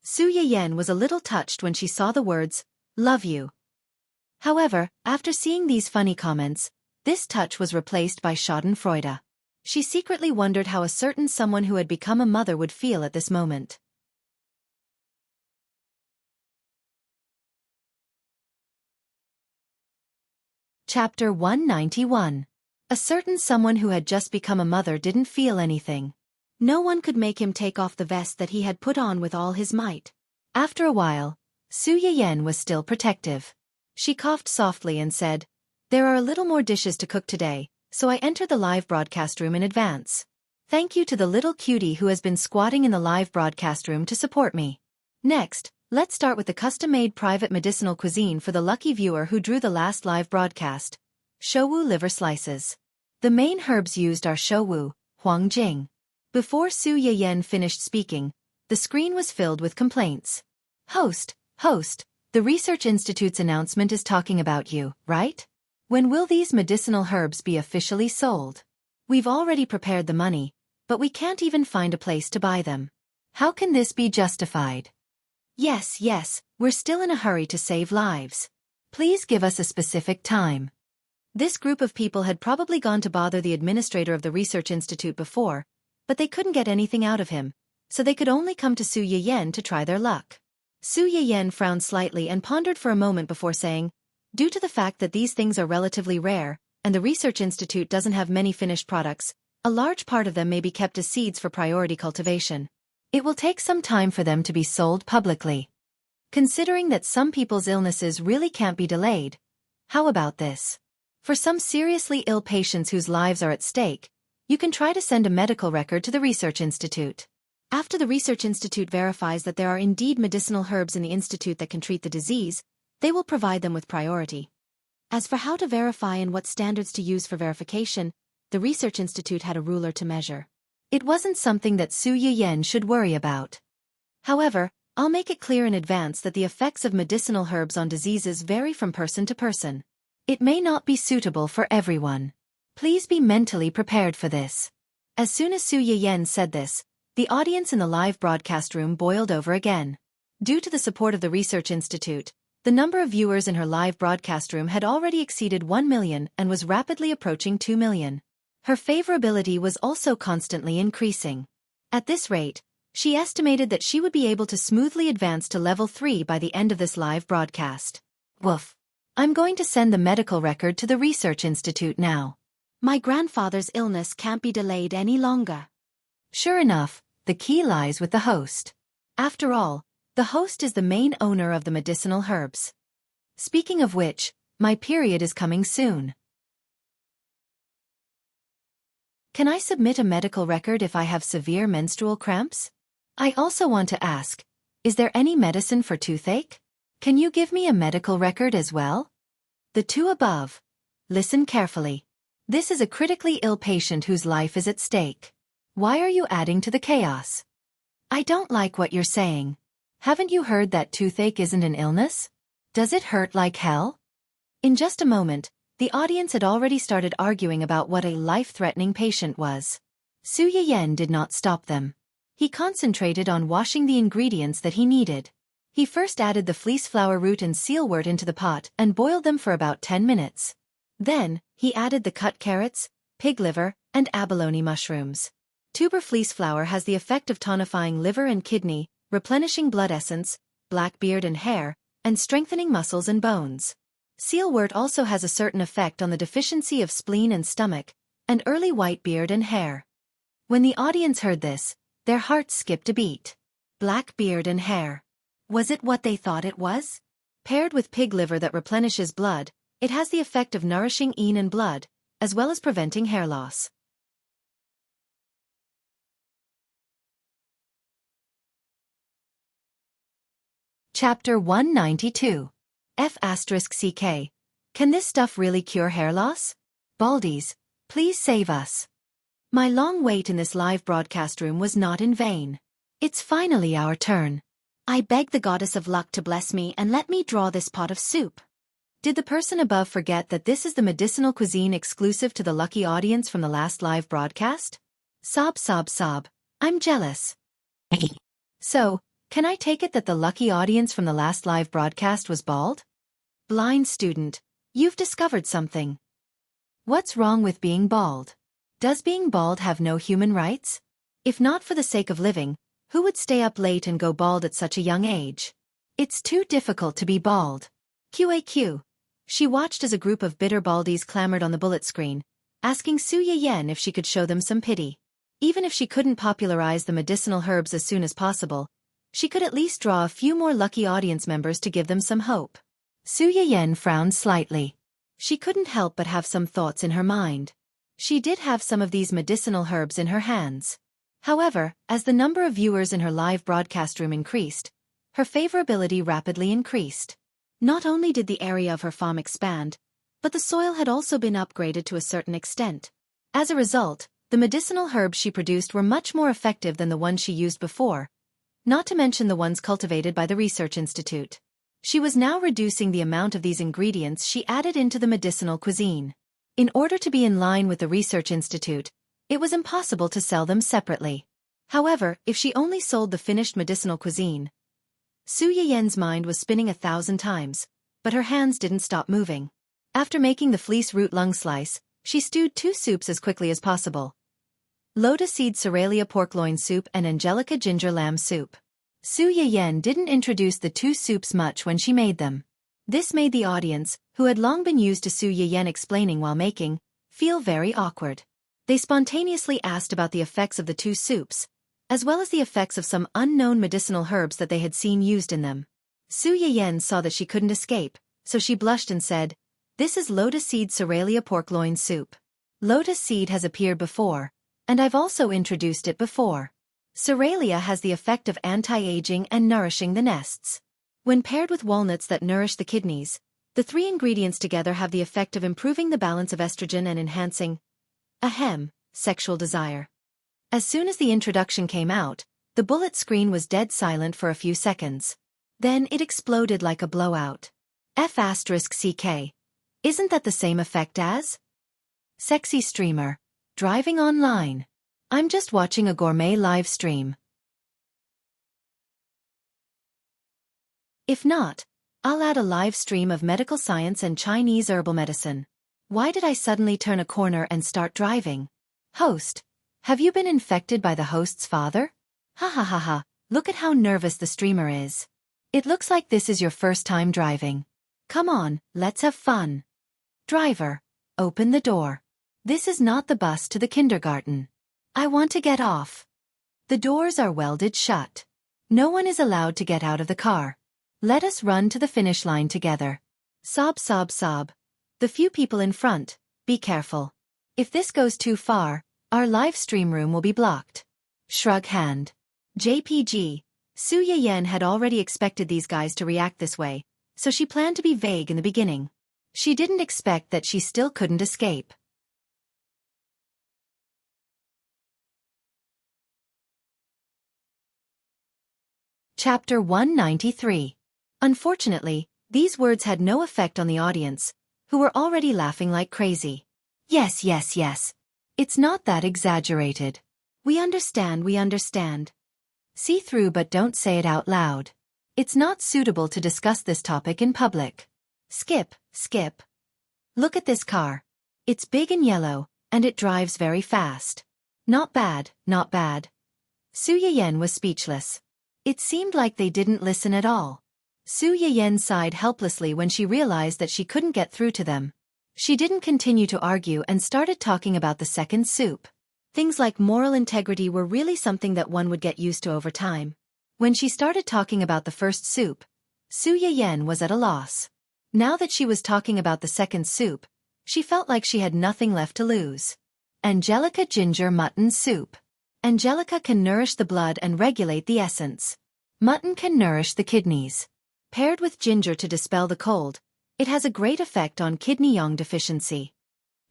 Su Yiyan was a little touched when she saw the words, love you, However, after seeing these funny comments, this touch was replaced by schadenfreude. She secretly wondered how a certain someone who had become a mother would feel at this moment. Chapter 191. A certain someone who had just become a mother didn't feel anything. No one could make him take off the vest that he had put on with all his might. After a while, Su Yiyan was still protective. She coughed softly and said, "There are a little more dishes to cook today, so I entered the live broadcast room in advance. Thank you to the little cutie who has been squatting in the live broadcast room to support me. Next, let's start with the custom-made private medicinal cuisine for the lucky viewer who drew the last live broadcast. Shouwu liver slices. The main herbs used are shouwu, huangjing." Before Su Yiyan finished speaking, the screen was filled with complaints. Host, the Research Institute's announcement is talking about you, right? When will these medicinal herbs be officially sold? We've already prepared the money, but we can't even find a place to buy them. How can this be justified? Yes, we're still in a hurry to save lives. Please give us a specific time. This group of people had probably gone to bother the administrator of the Research Institute before, but they couldn't get anything out of him, so they could only come to Su Yiyan to try their luck. Su Yiyan frowned slightly and pondered for a moment before saying, "Due to the fact that these things are relatively rare, and the Research Institute doesn't have many finished products, a large part of them may be kept as seeds for priority cultivation. It will take some time for them to be sold publicly. Considering that some people's illnesses really can't be delayed, how about this? For some seriously ill patients whose lives are at stake, you can try to send a medical record to the Research Institute. After the Research Institute verifies that there are indeed medicinal herbs in the institute that can treat the disease, they will provide them with priority. As for how to verify and what standards to use for verification, the Research Institute had a ruler to measure. It wasn't something that Su Yiyan should worry about. However, I'll make it clear in advance that the effects of medicinal herbs on diseases vary from person to person. It may not be suitable for everyone. Please be mentally prepared for this." As soon as Su Yiyan said this, the audience in the live broadcast room boiled over again. Due to the support of the Research Institute, the number of viewers in her live broadcast room had already exceeded 1 million and was rapidly approaching 2 million. Her favorability was also constantly increasing. At this rate, she estimated that she would be able to smoothly advance to level 3 by the end of this live broadcast. Woof. I'm going to send the medical record to the Research Institute now. My grandfather's illness can't be delayed any longer. Sure enough, the key lies with the host. After all, the host is the main owner of the medicinal herbs. Speaking of which, my period is coming soon. Can I submit a medical record if I have severe menstrual cramps? I also want to ask, is there any medicine for toothache? Can you give me a medical record as well? The two above. Listen carefully. This is a critically ill patient whose life is at stake. Why are you adding to the chaos? I don't like what you're saying. Haven't you heard that toothache isn't an illness? Does it hurt like hell? In just a moment, the audience had already started arguing about what a life-threatening patient was. Su Yiyan did not stop them. He concentrated on washing the ingredients that he needed. He first added the fleece flower root and sealwort into the pot and boiled them for about 10 minutes. Then, he added the cut carrots, pig liver, and abalone mushrooms. Tuber fleece flower has the effect of tonifying liver and kidney, replenishing blood essence, black beard and hair, and strengthening muscles and bones. Sealwort also has a certain effect on the deficiency of spleen and stomach, and early white beard and hair. When the audience heard this, their hearts skipped a beat. Black beard and hair. Was it what they thought it was? Paired with pig liver that replenishes blood, it has the effect of nourishing yin and blood, as well as preventing hair loss. Chapter 192. F***CK. Can this stuff really cure hair loss? Baldies, please save us. My long wait in this live broadcast room was not in vain. It's finally our turn. I beg the goddess of luck to bless me and let me draw this pot of soup. Did the person above forget that this is the medicinal cuisine exclusive to the lucky audience from the last live broadcast? Sob. I'm jealous. So, can I take it that the lucky audience from the last live broadcast was bald? Blind student, you've discovered something. What's wrong with being bald? Does being bald have no human rights? If not for the sake of living, who would stay up late and go bald at such a young age? It's too difficult to be bald. QAQ. She watched as a group of bitter baldies clamored on the bullet screen, asking Su Yan if she could show them some pity. Even if she couldn't popularize the medicinal herbs as soon as possible, she could at least draw a few more lucky audience members to give them some hope. Su Yan frowned slightly. She couldn't help but have some thoughts in her mind. She did have some of these medicinal herbs in her hands. However, as the number of viewers in her live broadcast room increased, her favorability rapidly increased. Not only did the area of her farm expand, but the soil had also been upgraded to a certain extent. As a result, the medicinal herbs she produced were much more effective than the ones she used before, not to mention the ones cultivated by the research institute. She was now reducing the amount of these ingredients she added into the medicinal cuisine. In order to be in line with the research institute, it was impossible to sell them separately. However, if she only sold the finished medicinal cuisine, Su Yan's mind was spinning 1,000 times, but her hands didn't stop moving. After making the fleece root lung slice, she stewed 2 soups as quickly as possible. Lotus seed Cerealia pork loin soup and Angelica ginger lamb soup. Su Yan didn't introduce the 2 soups much when she made them. This made the audience, who had long been used to Su Yan explaining while making, feel very awkward. They spontaneously asked about the effects of the 2 soups, as well as the effects of some unknown medicinal herbs that they had seen used in them. Su Yan saw that she couldn't escape, so she blushed and said, "This is lotus seed Cerealia pork loin soup. Lotus seed has appeared before, and I've also introduced it before. Cerealia has the effect of anti-aging and nourishing the nests. When paired with walnuts that nourish the kidneys, the 3 ingredients together have the effect of improving the balance of estrogen and enhancing sexual desire." As soon as the introduction came out, the bullet screen was dead silent for a few seconds. Then it exploded like a blowout. F***CK. Isn't that the same effect as? Sexy streamer. Driving online. I'm just watching a gourmet live stream. If not, I'll add a live stream of medical science and Chinese herbal medicine. Why did I suddenly turn a corner and start driving? Host. Have you been infected by the host's father? Ha ha ha ha, look at how nervous the streamer is. It looks like this is your first time driving. Come on, let's have fun. Driver, open the door. This is not the bus to the kindergarten. I want to get off. The doors are welded shut. No one is allowed to get out of the car. Let us run to the finish line together. Sob sob sob. The few people in front, be careful. If this goes too far, our live stream room will be blocked. Shrug hand. JPG. Su Yan had already expected these guys to react this way, so she planned to be vague in the beginning. She didn't expect that she still couldn't escape. Chapter 193. Unfortunately, these words had no effect on the audience, who were already laughing like crazy. Yes, yes, yes. It's not that exaggerated. We understand, we understand. See through but don't say it out loud. It's not suitable to discuss this topic in public. Skip, skip. Look at this car. It's big and yellow, and it drives very fast. Not bad, not bad. Su Yan was speechless. It seemed like they didn't listen at all. Su Yan sighed helplessly when she realized that she couldn't get through to them. She didn't continue to argue and started talking about the second soup. Things like moral integrity were really something that one would get used to over time. When she started talking about the first soup, Su Yan was at a loss. Now that she was talking about the second soup, she felt like she had nothing left to lose. Angelica ginger mutton soup. Angelica can nourish the blood and regulate the essence. Mutton can nourish the kidneys. Paired with ginger to dispel the cold, it has a great effect on kidney yang deficiency.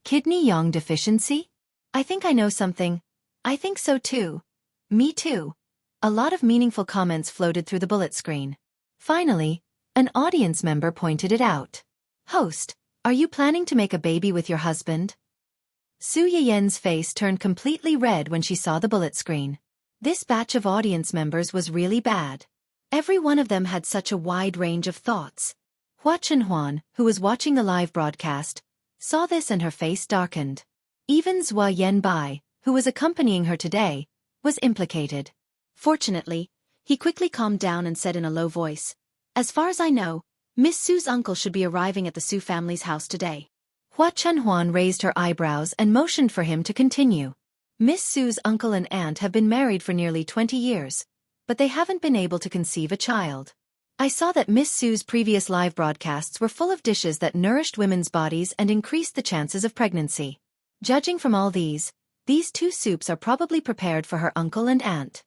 Kidney yang deficiency? I think I know something. I think so too. Me too. A lot of meaningful comments floated through the bullet screen. Finally, an audience member pointed it out. Host, are you planning to make a baby with your husband? Su Yan's face turned completely red when she saw the bullet screen. This batch of audience members was really bad. Every one of them had such a wide range of thoughts. Hua Chenhuan, who was watching the live broadcast, saw this and her face darkened. Even Zhua Yanbai, who was accompanying her today, was implicated. Fortunately, he quickly calmed down and said in a low voice, "As far as I know, Miss Su's uncle should be arriving at the Su family's house today." Hua Chenhuan raised her eyebrows and motioned for him to continue. Miss Su's uncle and aunt have been married for nearly 20 years, but they haven't been able to conceive a child. I saw that Miss Su's previous live broadcasts were full of dishes that nourished women's bodies and increased the chances of pregnancy. Judging from all these two soups are probably prepared for her uncle and aunt.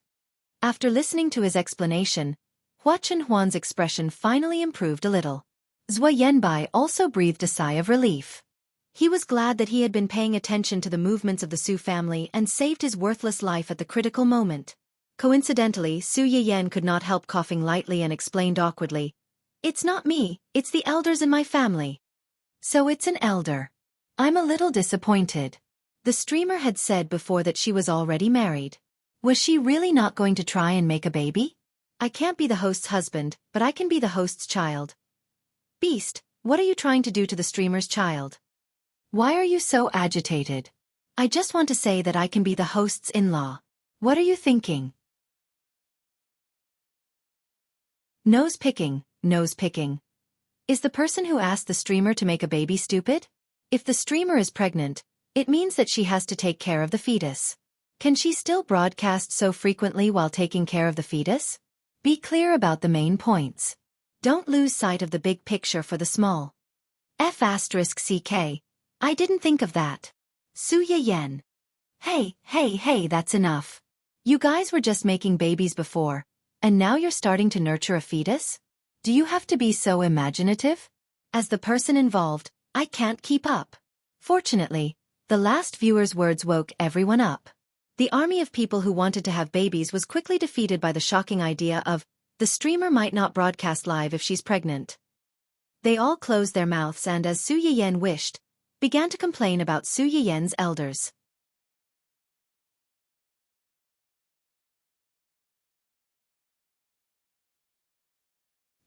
After listening to his explanation, Hua Chenhuan's expression finally improved a little. Zhua Yanbai also breathed a sigh of relief. He was glad that he had been paying attention to the movements of the Su family and saved his worthless life at the critical moment. Coincidentally, Su Yiyan could not help coughing lightly and explained awkwardly, "It's not me, it's the elders in my family." "So it's an elder. I'm a little disappointed." The streamer had said before that she was already married. Was she really not going to try and make a baby? "I can't be the host's husband, but I can be the host's child." "Beast, what are you trying to do to the streamer's child? Why are you so agitated?" "I just want to say that I can be the host's in-law." "What are you thinking?" Nose picking, nose picking. Is the person who asked the streamer to make a baby stupid? If the streamer is pregnant, it means that she has to take care of the fetus. Can she still broadcast so frequently while taking care of the fetus? Be clear about the main points. Don't lose sight of the big picture for the small. F***CK. I didn't think of that. Su Yiyan. Hey, that's enough. You guys were just making babies before, and now you're starting to nurture a fetus? Do you have to be so imaginative? As the person involved, I can't keep up. Fortunately, the last viewer's words woke everyone up. The army of people who wanted to have babies was quickly defeated by the shocking idea of, the streamer might not broadcast live if she's pregnant. They all closed their mouths and, as Su Yiyan wished, began to complain about Su Yiyan's elders.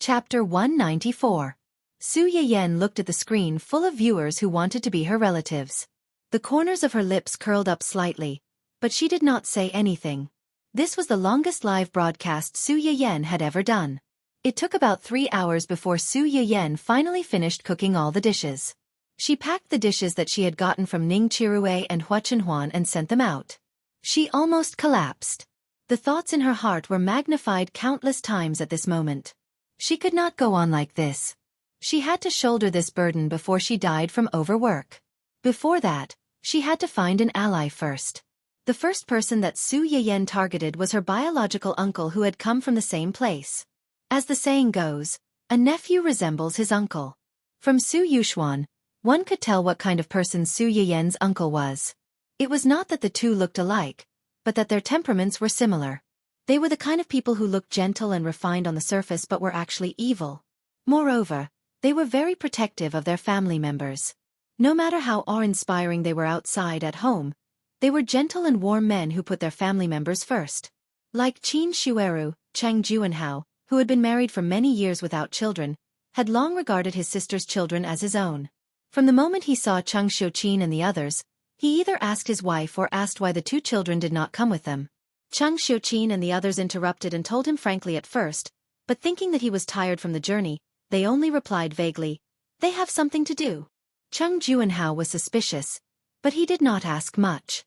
Chapter 194. Su Yiyan looked at the screen full of viewers who wanted to be her relatives. The corners of her lips curled up slightly, but she did not say anything. This was the longest live broadcast Su Yiyan had ever done. It took about 3 hours before Su Yiyan finally finished cooking all the dishes. She packed the dishes that she had gotten from Ning Chirue and Hua Chenhuan and sent them out. She almost collapsed. The thoughts in her heart were magnified countless times at this moment. She could not go on like this. She had to shoulder this burden before she died from overwork. Before that, she had to find an ally first. The first person that Su Yiyan targeted was her biological uncle who had come from the same place. As the saying goes, a nephew resembles his uncle. From Su Yuxuan, one could tell what kind of person Su Yiyan's uncle was. It was not that the two looked alike, but that their temperaments were similar. They were the kind of people who looked gentle and refined on the surface but were actually evil. Moreover, they were very protective of their family members. No matter how awe-inspiring they were outside at home, they were gentle and warm men who put their family members first. Like Qin Shueru, Chang Juanhao, who had been married for many years without children, had long regarded his sister's children as his own. From the moment he saw Chang Xiuqin and the others, he either asked his wife or asked why the 2 children did not come with them. Chang Xiuqin and the others interrupted and told him frankly at first, but thinking that he was tired from the journey, they only replied vaguely, "They have something to do." Chang Juanhao was suspicious, but he did not ask much.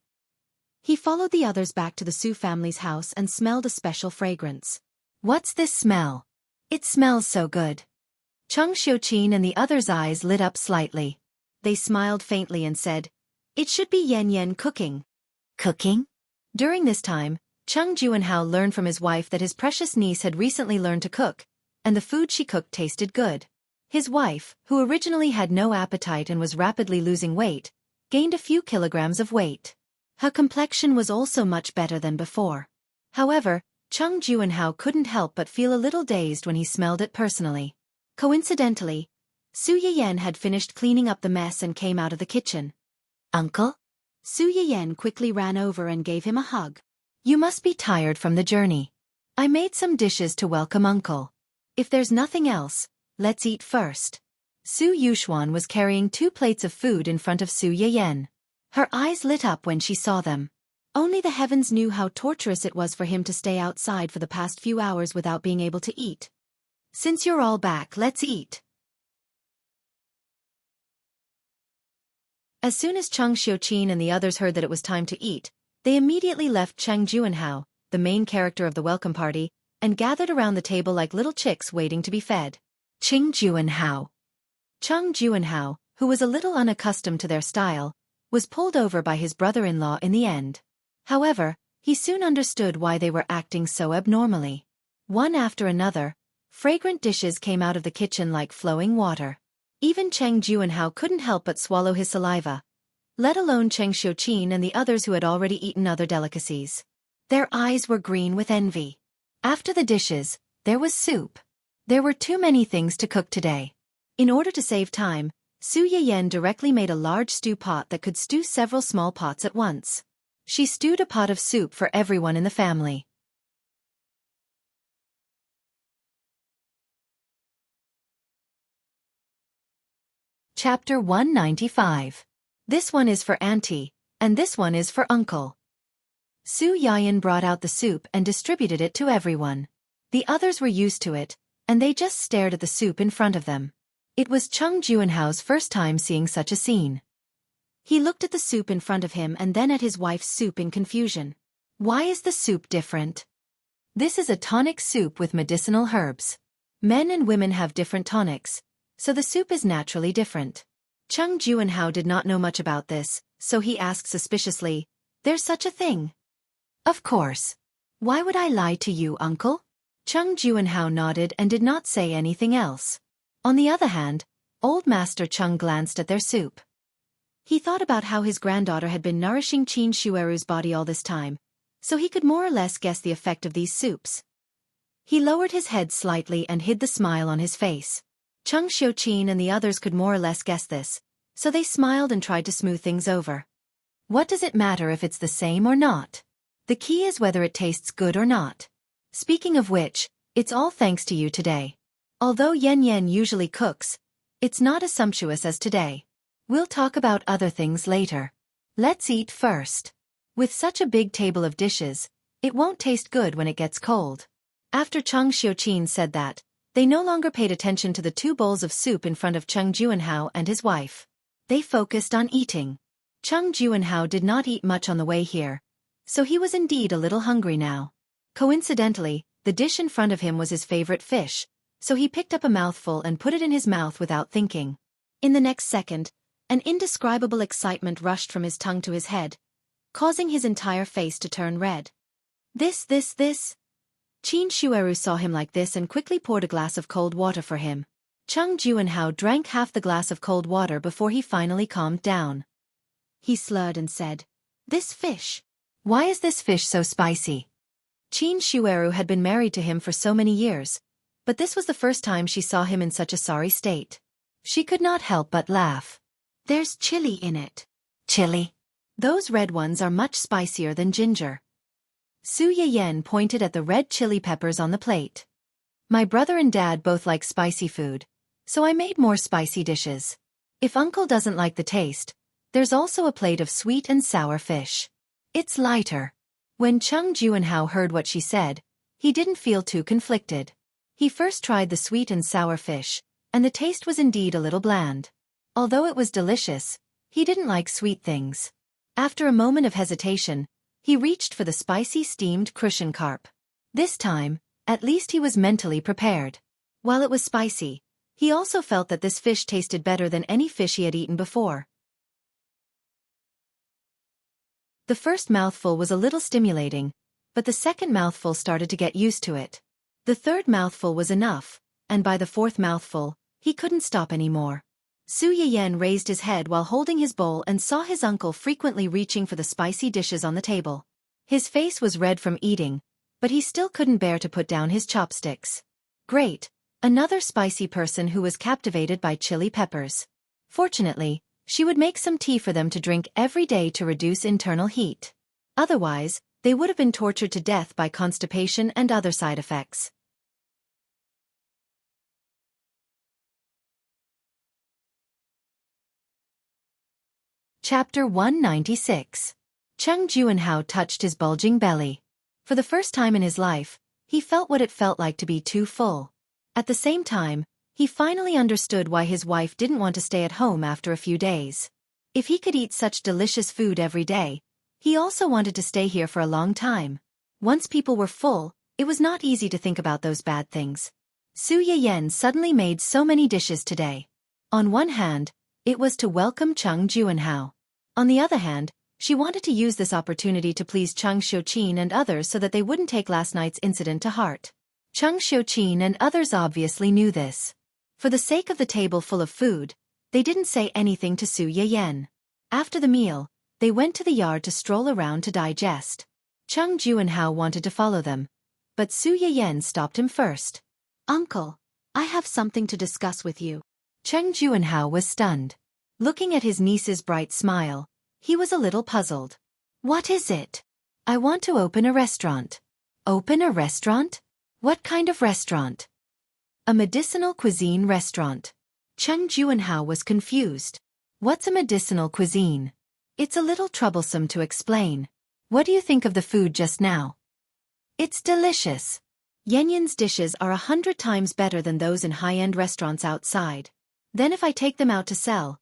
He followed the others back to the Su family's house and smelled a special fragrance. "What's this smell? It smells so good." Chang Xiuqin and the others' eyes lit up slightly. They smiled faintly and said, "It should be Yan Yan cooking." Cooking? During this time, Chang Juanhao learned from his wife that his precious niece had recently learned to cook, and the food she cooked tasted good. His wife, who originally had no appetite and was rapidly losing weight, gained a few kilograms of weight. Her complexion was also much better than before. However, Chang Juanhao couldn't help but feel a little dazed when he smelled it personally. Coincidentally, Su Yiyan had finished cleaning up the mess and came out of the kitchen. "Uncle?" Su Yiyan quickly ran over and gave him a hug. "You must be tired from the journey. I made some dishes to welcome Uncle. If there's nothing else, let's eat first. Su Yuxuan was carrying 2 plates of food in front of Su Yiyan. Her eyes lit up when she saw them. Only the heavens knew how torturous it was for him to stay outside for the past few hours without being able to eat. Since you're all back, let's eat. As soon as Cheng Xiuqin and the others heard that it was time to eat, they immediately left Cheng Juanhao, the main character of the welcome party, and gathered around the table like little chicks waiting to be fed. Cheng Juanhao, who was a little unaccustomed to their style, was pulled over by his brother-in-law in the end. However, he soon understood why they were acting so abnormally. One after another, fragrant dishes came out of the kitchen like flowing water. Even Cheng Juanhao couldn't help but swallow his saliva, let alone Cheng Xiuqin and the others who had already eaten other delicacies. Their eyes were green with envy. After the dishes, there was soup. There were too many things to cook today. In order to save time, Su Yiyan directly made a large stew pot that could stew several small pots at once. She stewed a pot of soup for everyone in the family. Chapter 195. This one is for Auntie, and this one is for Uncle. Su Yiyan brought out the soup and distributed it to everyone. The others were used to it, and they just stared at the soup in front of them. It was Cheng Juanhao's first time seeing such a scene. He looked at the soup in front of him and then at his wife's soup in confusion. Why is the soup different? This is a tonic soup with medicinal herbs. Men and women have different tonics, so the soup is naturally different. Cheng Juanhao did not know much about this, so he asked suspiciously, "There's such a thing?" "Of course. Why would I lie to you, uncle?" Cheng Juanhao nodded and did not say anything else. On the other hand, old Master Cheng glanced at their soup. He thought about how his granddaughter had been nourishing Qin Shueru's body all this time, so he could more or less guess the effect of these soups. He lowered his head slightly and hid the smile on his face. Cheng Xiuqin and the others could more or less guess this, so they smiled and tried to smooth things over. What does it matter if it's the same or not? The key is whether it tastes good or not. Speaking of which, it's all thanks to you today. Although Yan Yan usually cooks, it's not as sumptuous as today. We'll talk about other things later. Let's eat first. With such a big table of dishes, it won't taste good when it gets cold. After Cheng Xiuqin said that, they no longer paid attention to the 2 bowls of soup in front of Cheng Juanhao and his wife. They focused on eating. Cheng Juanhao did not eat much on the way here, so he was indeed a little hungry now. Coincidentally, the dish in front of him was his favorite fish, so he picked up a mouthful and put it in his mouth without thinking. In the next second, an indescribable excitement rushed from his tongue to his head, causing his entire face to turn red. This. Qin Shueru saw him like this and quickly poured a glass of cold water for him. Cheng Juanhao drank half the glass of cold water before he finally calmed down. He slurred and said, "This fish. Why is this fish so spicy?" Qin Shueru had been married to him for so many years, but this was the first time she saw him in such a sorry state. She could not help but laugh. "There's chili in it." "Chili? Those red ones are much spicier than ginger." Su Yiyan pointed at the red chili peppers on the plate. "My brother and dad both like spicy food, so I made more spicy dishes. If uncle doesn't like the taste, there's also a plate of sweet and sour fish. It's lighter." When Cheng Juanhao heard what she said, he didn't feel too conflicted. He first tried the sweet and sour fish, and the taste was indeed a little bland. Although it was delicious, he didn't like sweet things. After a moment of hesitation, he reached for the spicy steamed crucian carp. This time, at least he was mentally prepared. While it was spicy, he also felt that this fish tasted better than any fish he had eaten before. The first mouthful was a little stimulating, but the second mouthful started to get used to it. The third mouthful was enough, and by the fourth mouthful, he couldn't stop anymore. Su Yiyan raised his head while holding his bowl and saw his uncle frequently reaching for the spicy dishes on the table. His face was red from eating, but he still couldn't bear to put down his chopsticks. Great, another spicy person who was captivated by chili peppers. Fortunately, she would make some tea for them to drink every day to reduce internal heat. Otherwise, they would have been tortured to death by constipation and other side effects. Chapter 196. Cheng Juanhao touched his bulging belly. For the first time in his life, he felt what it felt like to be too full. At the same time, he finally understood why his wife didn't want to stay at home after a few days. If he could eat such delicious food every day, he also wanted to stay here for a long time. Once people were full, it was not easy to think about those bad things. Su Yiyan suddenly made so many dishes today. On one hand, it was to welcome Cheng Juanhao. On the other hand, she wanted to use this opportunity to please Cheng Xiuqin and others so that they wouldn't take last night's incident to heart. Cheng Xiuqin and others obviously knew this. For the sake of the table full of food, they didn't say anything to Su Yiyan. After the meal, they went to the yard to stroll around to digest. Cheng Juanhao wanted to follow them, but Su Yiyan stopped him first. "Uncle, I have something to discuss with you." Cheng Juanhao was stunned. Looking at his niece's bright smile, he was a little puzzled. "What is it?" "I want to open a restaurant." "Open a restaurant? What kind of restaurant?" "A medicinal cuisine restaurant." Cheng Juanhao was confused. "What's a medicinal cuisine?" "It's a little troublesome to explain. What do you think of the food just now?" "It's delicious. Yanyan's dishes are 100 times better than those in high-end restaurants outside. Then if I take them out to sell..."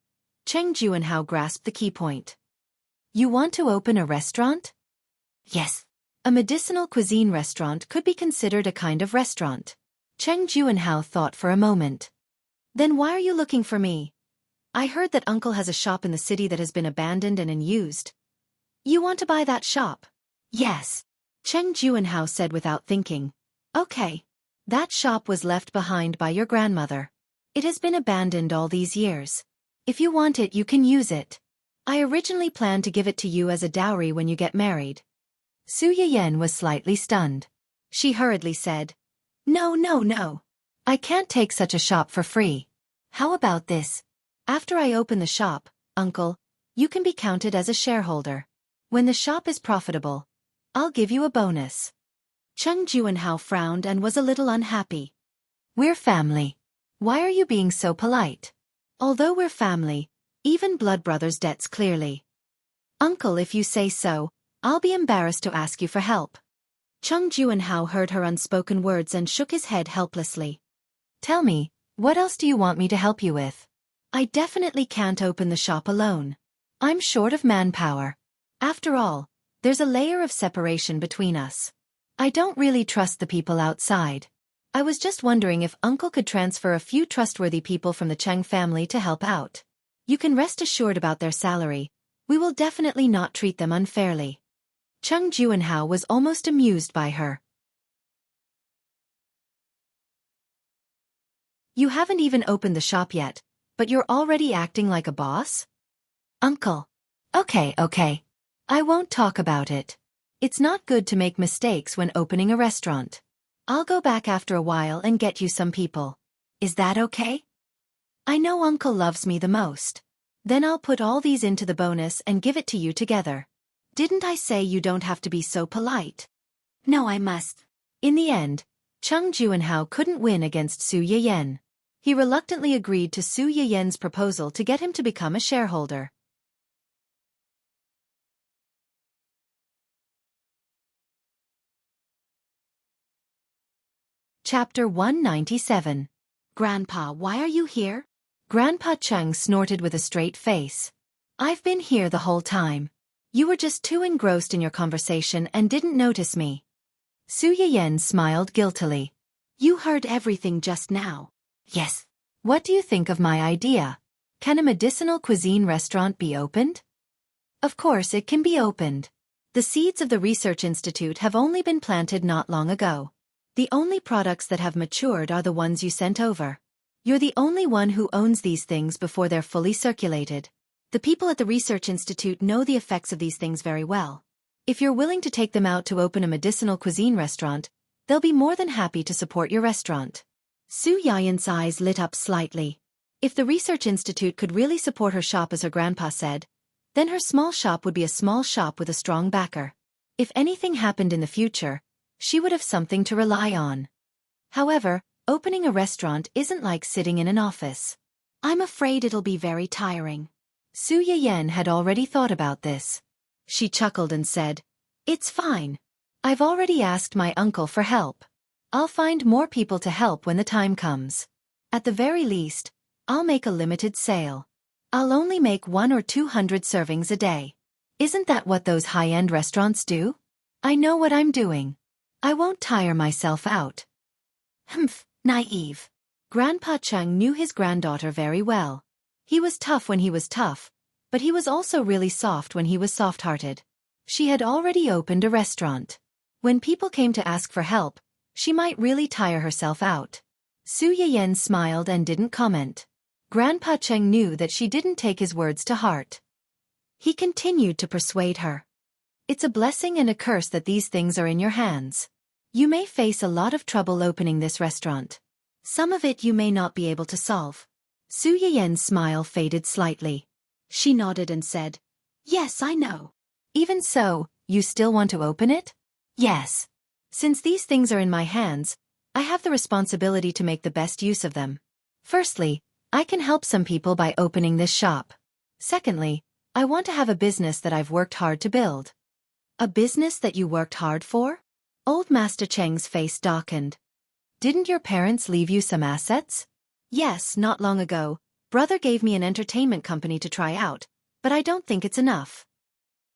Cheng Juanhao grasped the key point. "You want to open a restaurant?" "Yes. A medicinal cuisine restaurant could be considered a kind of restaurant." Cheng Juanhao thought for a moment. "Then why are you looking for me? I heard that uncle has a shop in the city that has been abandoned and unused. You want to buy that shop?" "Yes," Cheng Juanhao said without thinking. "Okay. That shop was left behind by your grandmother. It has been abandoned all these years. If you want it, you can use it. I originally planned to give it to you as a dowry when you get married." Su Yiyan was slightly stunned. She hurriedly said, "No, no, no. I can't take such a shop for free. How about this? After I open the shop, uncle, you can be counted as a shareholder. When the shop is profitable, I'll give you a bonus." Cheng Juanhao frowned and was a little unhappy. "We're family. Why are you being so polite?" "Although we're family, even blood brothers debts clearly." "Uncle, if you say so, I'll be embarrassed to ask you for help." Cheng Juanhao heard her unspoken words and shook his head helplessly. "Tell me, what else do you want me to help you with?" "I definitely can't open the shop alone. I'm short of manpower. After all, there's a layer of separation between us. I don't really trust the people outside. I was just wondering if Uncle could transfer a few trustworthy people from the Cheng family to help out. You can rest assured about their salary. We will definitely not treat them unfairly." Cheng Juanhao was almost amused by her. "You haven't even opened the shop yet, but you're already acting like a boss?" "Uncle." Okay. I won't talk about it. It's not good to make mistakes when opening a restaurant. I'll go back after a while and get you some people. Is that okay?" "I know Uncle loves me the most. Then I'll put all these into the bonus and give it to you together. Didn't I say you don't have to be so polite?" "No, I must." In the end, Cheng Juanhao couldn't win against Su Yiyan. He reluctantly agreed to Su Yiyan's proposal to get him to become a shareholder. Chapter 197. "Grandpa, why are you here?" Grandpa Cheng snorted with a straight face. "I've been here the whole time. You were just too engrossed in your conversation and didn't notice me." Su Yiyan smiled guiltily. "You heard everything just now." "Yes." "What do you think of my idea? Can a medicinal cuisine restaurant be opened?" "Of course it can be opened. The seeds of the research institute have only been planted not long ago. The only products that have matured are the ones you sent over. You're the only one who owns these things before they're fully circulated. The people at the research institute know the effects of these things very well. If you're willing to take them out to open a medicinal cuisine restaurant, they'll be more than happy to support your restaurant." Su Yiyan's eyes lit up slightly. If the research institute could really support her shop as her grandpa said, then her small shop would be a small shop with a strong backer. If anything happened in the future, she would have something to rely on. However, opening a restaurant isn't like sitting in an office. "I'm afraid it'll be very tiring." Su Yan had already thought about this. She chuckled and said, "It's fine. I've already asked my uncle for help. I'll find more people to help when the time comes. At the very least, I'll make a limited sale. I'll only make 100 or 200 servings a day. Isn't that what those high-end restaurants do? I know what I'm doing. I won't tire myself out." Humph, naive. Grandpa Cheng knew his granddaughter very well. He was tough when he was tough, but he was also really soft when he was soft-hearted. She had already opened a restaurant. When people came to ask for help, she might really tire herself out. Su Yan smiled and didn't comment. Grandpa Cheng knew that she didn't take his words to heart. He continued to persuade her. "It's a blessing and a curse that these things are in your hands. You may face a lot of trouble opening this restaurant. Some of it you may not be able to solve." Su Yan's smile faded slightly. She nodded and said, "Yes, I know." "Even so, you still want to open it?" "Yes. Since these things are in my hands, I have the responsibility to make the best use of them. Firstly, I can help some people by opening this shop. Secondly, I want to have a business that I've worked hard to build." "A business that you worked hard for?" Old Master Cheng's face darkened. "Didn't your parents leave you some assets?" "Yes, not long ago. Brother gave me an entertainment company to try out, but I don't think it's enough."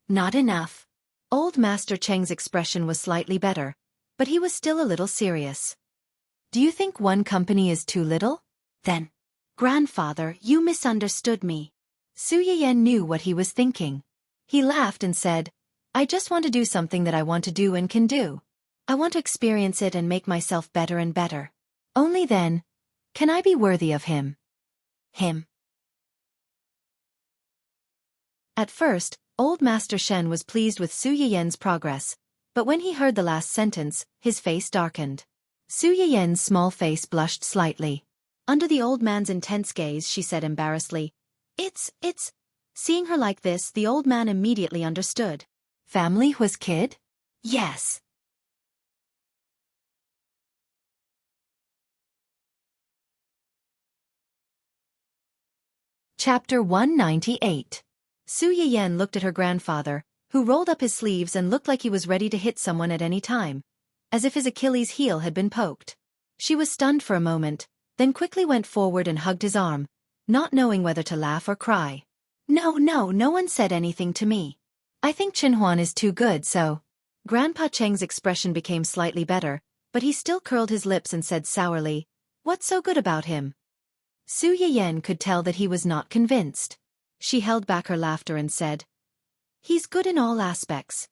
"Not enough." Old Master Cheng's expression was slightly better, but he was still a little serious. "Do you think one company is too little?" "Then, grandfather, you misunderstood me." Su Yan knew what he was thinking. He laughed and said, "I just want to do something that I want to do and can do. I want to experience it and make myself better and better. Only then can I be worthy of him." Him. At first, Old Master Shen was pleased with Su Yan's progress, but when he heard the last sentence, his face darkened. Su Yan's small face blushed slightly. Under the old man's intense gaze, she said embarrassedly, It's. Seeing her like this, the old man immediately understood. "Family was kid?" "Yes." Chapter 198. Su Yan looked at her grandfather, who rolled up his sleeves and looked like he was ready to hit someone at any time, as if his Achilles' heel had been poked. She was stunned for a moment, then quickly went forward and hugged his arm, not knowing whether to laugh or cry. No one said anything to me. I think Qinhuan is too good, so." Grandpa Cheng's expression became slightly better, but he still curled his lips and said sourly, "What's so good about him?" Su Yan could tell that he was not convinced. She held back her laughter and said, "He's good in all aspects.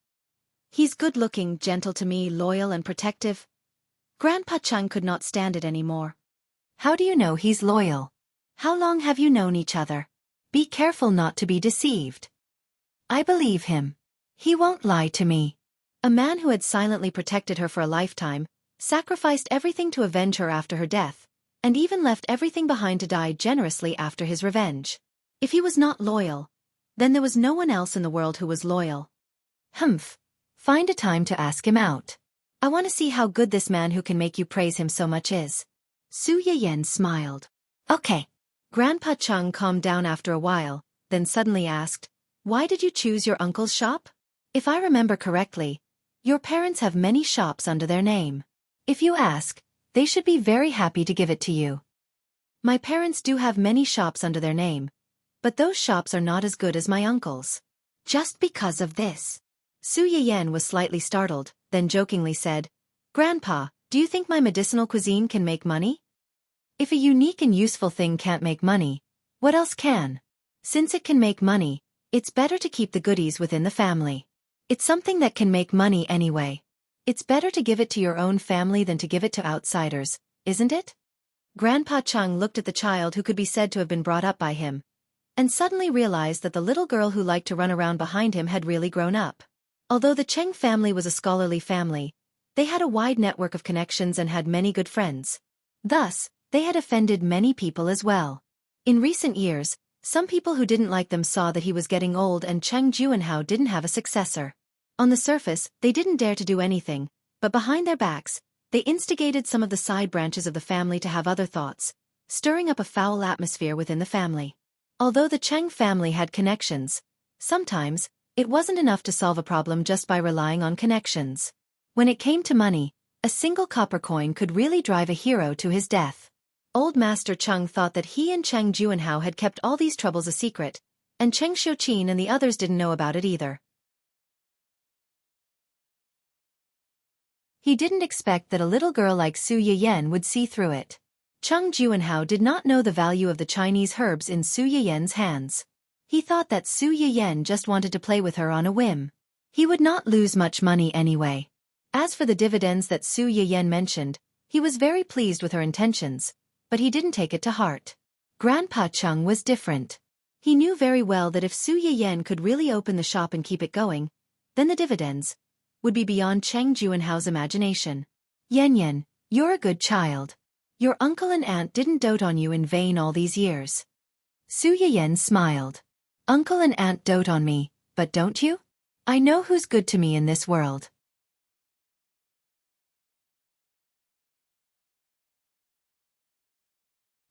He's good-looking, gentle to me, loyal and protective." Grandpa Cheng could not stand it anymore. "How do you know he's loyal? How long have you known each other? Be careful not to be deceived." "I believe him. He won't lie to me." A man who had silently protected her for a lifetime, sacrificed everything to avenge her after her death, and even left everything behind to die generously after his revenge. If he was not loyal, then there was no one else in the world who was loyal. Humph. Find a time to ask him out. I want to see how good this man who can make you praise him so much is. Su Yan smiled. "Okay." Grandpa Cheng calmed down after a while, then suddenly asked, "Why did you choose your uncle's shop? If I remember correctly, your parents have many shops under their name. If you ask, they should be very happy to give it to you." "My parents do have many shops under their name, but those shops are not as good as my uncle's." "Just because of this." Su Yan was slightly startled, then jokingly said, "Grandpa, do you think my medicinal cuisine can make money?" "If a unique and useful thing can't make money, what else can? Since it can make money, it's better to keep the goodies within the family. It's something that can make money anyway. It's better to give it to your own family than to give it to outsiders, isn't it?" Grandpa Cheng looked at the child who could be said to have been brought up by him, and suddenly realized that the little girl who liked to run around behind him had really grown up. Although the Cheng family was a scholarly family, they had a wide network of connections and had many good friends. Thus, they had offended many people as well. In recent years, some people who didn't like them saw that he was getting old and Cheng Juanhao didn't have a successor. On the surface, they didn't dare to do anything, but behind their backs, they instigated some of the side branches of the family to have other thoughts, stirring up a foul atmosphere within the family. Although the Cheng family had connections, sometimes, it wasn't enough to solve a problem just by relying on connections. When it came to money, a single copper coin could really drive a hero to his death. Old Master Cheng thought that he and Cheng Juanhao had kept all these troubles a secret, and Cheng Xiuqin and the others didn't know about it either. He didn't expect that a little girl like Su Yiyan would see through it. Cheng Juanhao did not know the value of the Chinese herbs in Su Yiyan's hands. He thought that Su Yiyan just wanted to play with her on a whim. He would not lose much money anyway. As for the dividends that Su Yiyan mentioned, he was very pleased with her intentions, but he didn't take it to heart. Grandpa Cheng was different. He knew very well that if Su Yiyan could really open the shop and keep it going, then the dividends would be beyond Cheng Juanhao's imagination. Yan, you're a good child. Your uncle and aunt didn't dote on you in vain all these years. Su Yiyan smiled. Uncle and aunt dote on me, but don't you? I know who's good to me in this world.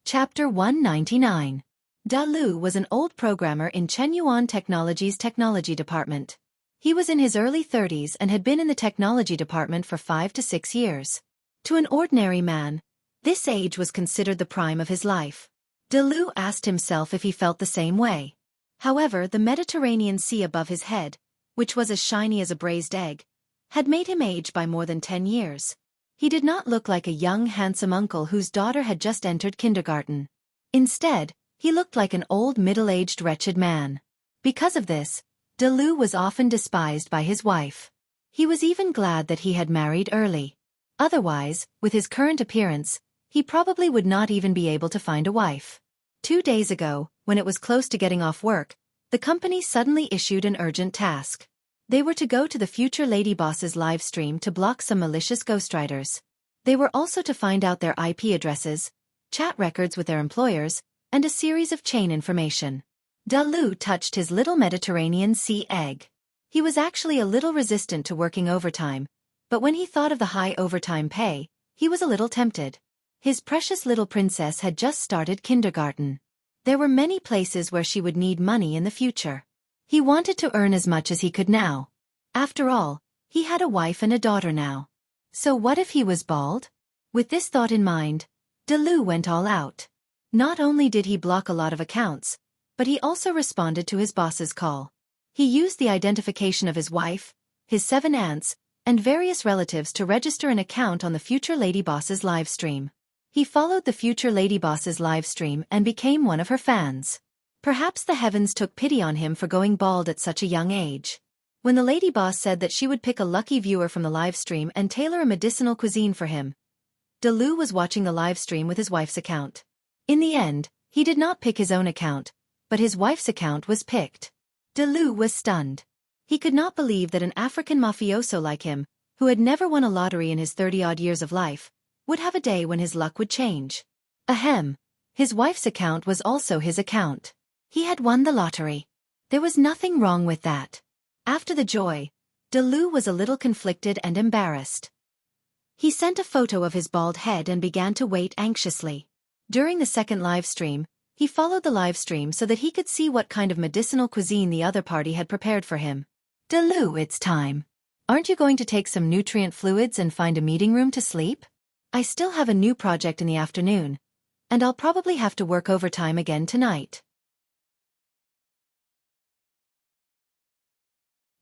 Chapter 199. Da Lu was an old programmer in Chenyuan Technology's technology department. He was in his early 30s and had been in the technology department for 5 to 6 years. To an ordinary man, this age was considered the prime of his life. Da Lu asked himself if he felt the same way. However, the Mediterranean Sea above his head, which was as shiny as a braised egg, had made him age by more than 10 years. He did not look like a young, handsome uncle whose daughter had just entered kindergarten. Instead, he looked like an old, middle-aged, wretched man. Because of this, Da Lu was often despised by his wife. He was even glad that he had married early. Otherwise, with his current appearance, he probably would not even be able to find a wife. 2 days ago, when it was close to getting off work, the company suddenly issued an urgent task. They were to go to the future lady boss's live stream to block some malicious ghostwriters. They were also to find out their IP addresses, chat records with their employers, and a series of chain information. Da Lu touched his little Mediterranean Sea egg. He was actually a little resistant to working overtime, but when he thought of the high overtime pay, he was a little tempted. His precious little princess had just started kindergarten. There were many places where she would need money in the future. He wanted to earn as much as he could now. After all, he had a wife and a daughter now. So what if he was bald? With this thought in mind, Da Lu went all out. Not only did he block a lot of accounts, but he also responded to his boss's call. He used the identification of his wife, his 7 aunts, and various relatives to register an account on the future lady boss's live stream. He followed the future lady boss's live stream and became one of her fans. Perhaps the heavens took pity on him for going bald at such a young age. When the lady boss said that she would pick a lucky viewer from the live stream and tailor a medicinal cuisine for him, Da Lu was watching the live stream with his wife's account. In the end, he did not pick his own account, but his wife's account was picked. Da Lu was stunned. He could not believe that an African mafioso like him, who had never won a lottery in his 30-odd years of life, would have a day when his luck would change. Ahem. His wife's account was also his account. He had won the lottery. There was nothing wrong with that. After the joy, Da Lu was a little conflicted and embarrassed. He sent a photo of his bald head and began to wait anxiously. During the second live stream, he followed the live stream so that he could see what kind of medicinal cuisine the other party had prepared for him. Da Lu, it's time. Aren't you going to take some nutrient fluids and find a meeting room to sleep? I still have a new project in the afternoon, and I'll probably have to work overtime again tonight.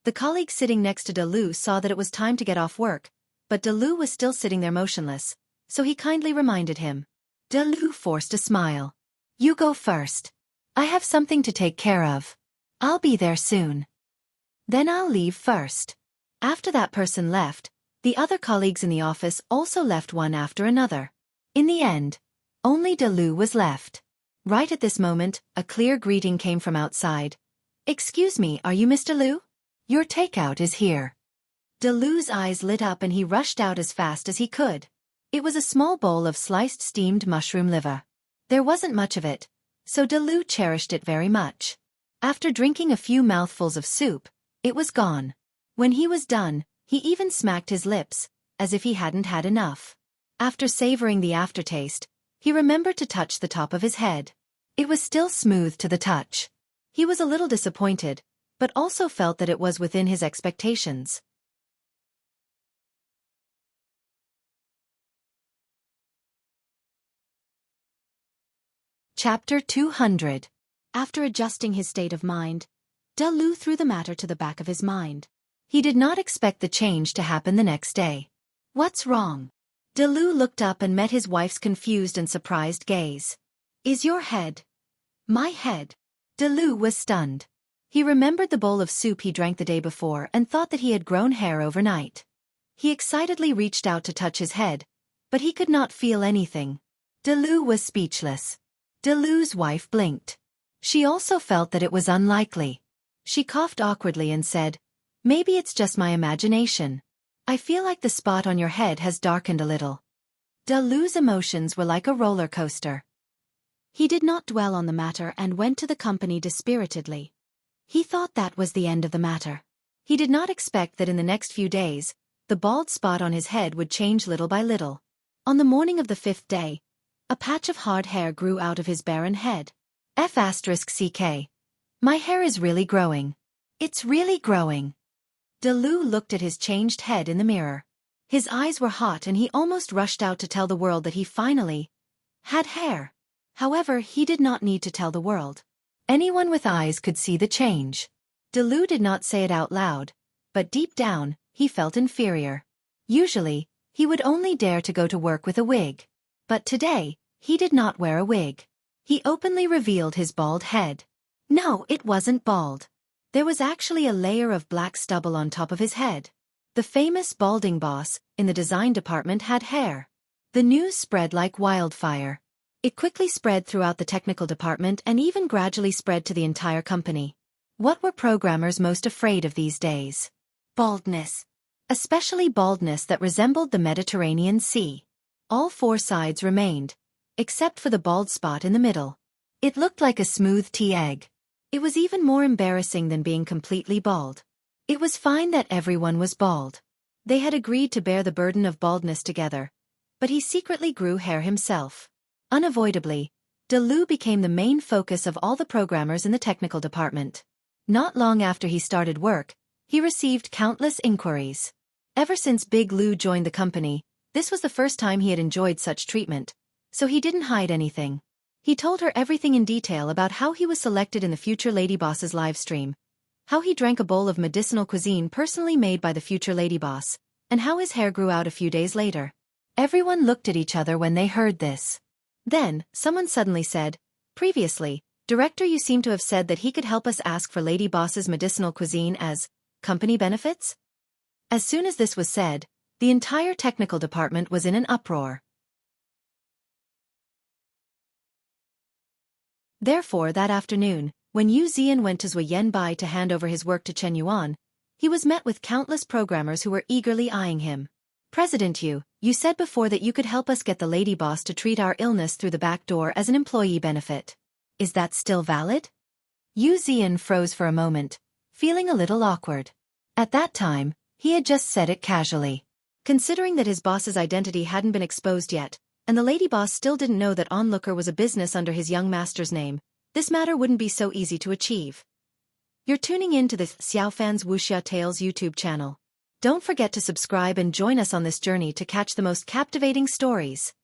The colleague sitting next to Da Lu saw that it was time to get off work, but Da Lu was still sitting there motionless, so he kindly reminded him. Da Lu forced a smile. You go first. I have something to take care of. I'll be there soon. Then I'll leave first. After that person left, the other colleagues in the office also left one after another. In the end, only Da Lu was left. Right at this moment, a clear greeting came from outside. Excuse me, are you Mr. Lu? Your takeout is here. Da Lu's eyes lit up and he rushed out as fast as he could. It was a small bowl of sliced steamed mushroom liver. There wasn't much of it, so Da Lu cherished it very much. After drinking a few mouthfuls of soup, it was gone. When he was done, he even smacked his lips, as if he hadn't had enough. After savoring the aftertaste, he remembered to touch the top of his head. It was still smooth to the touch. He was a little disappointed, but also felt that it was within his expectations. Chapter 200. After adjusting his state of mind, De Lu threw the matter to the back of his mind. He did not expect the change to happen the next day. What's wrong? De Lu looked up and met his wife's confused and surprised gaze. Is your head my head? De Lu was stunned. He remembered the bowl of soup he drank the day before and thought that he had grown hair overnight. He excitedly reached out to touch his head, but he could not feel anything. De Lu was speechless. De Lu's wife blinked. She also felt that it was unlikely. She coughed awkwardly and said, "Maybe it's just my imagination. I feel like the spot on your head has darkened a little." De Lu's emotions were like a roller coaster. He did not dwell on the matter and went to the company dispiritedly. He thought that was the end of the matter. He did not expect that in the next few days, the bald spot on his head would change little by little. On the morning of the 5th day, a patch of hard hair grew out of his barren head. F***ck. My hair is really growing. It's really growing. De Lu looked at his changed head in the mirror. His eyes were hot and he almost rushed out to tell the world that he finally had hair. However, he did not need to tell the world. Anyone with eyes could see the change. De Lu did not say it out loud, but deep down, he felt inferior. Usually, he would only dare to go to work with a wig. But today, he did not wear a wig. He openly revealed his bald head. No, it wasn't bald. There was actually a layer of black stubble on top of his head. The famous balding boss in the design department had hair. The news spread like wildfire. It quickly spread throughout the technical department and even gradually spread to the entire company. What were programmers most afraid of these days? Baldness. Especially baldness that resembled the Mediterranean Sea. All four sides remained, except for the bald spot in the middle. It looked like a smooth tea egg. It was even more embarrassing than being completely bald. It was fine that everyone was bald. They had agreed to bear the burden of baldness together. But he secretly grew hair himself. Unavoidably, De Lu became the main focus of all the programmers in the technical department. Not long after he started work, he received countless inquiries. Ever since Big Lu joined the company, this was the first time he had enjoyed such treatment, so he didn't hide anything. He told her everything in detail about how he was selected in the future Lady Boss's live stream, how he drank a bowl of medicinal cuisine personally made by the future Lady Boss, and how his hair grew out a few days later. Everyone looked at each other when they heard this. Then, someone suddenly said, "Previously, Director, you seem to have said that he could help us ask for Lady Boss's medicinal cuisine as company benefits?" As soon as this was said, the entire technical department was in an uproar. Therefore, that afternoon, when Yu Zian went to Zuyenbai to hand over his work to Chen Yuan, he was met with countless programmers who were eagerly eyeing him. "President Yu, you said before that you could help us get the Lady Boss to treat our illness through the back door as an employee benefit. Is that still valid?" Yu Zian froze for a moment, feeling a little awkward. At that time, he had just said it casually. Considering that his boss's identity hadn't been exposed yet, and the Lady Boss still didn't know that Onlooker was a business under his young master's name, this matter wouldn't be so easy to achieve. You're tuning in to the Xiaofan's Wuxia Tales YouTube channel. Don't forget to subscribe and join us on this journey to catch the most captivating stories.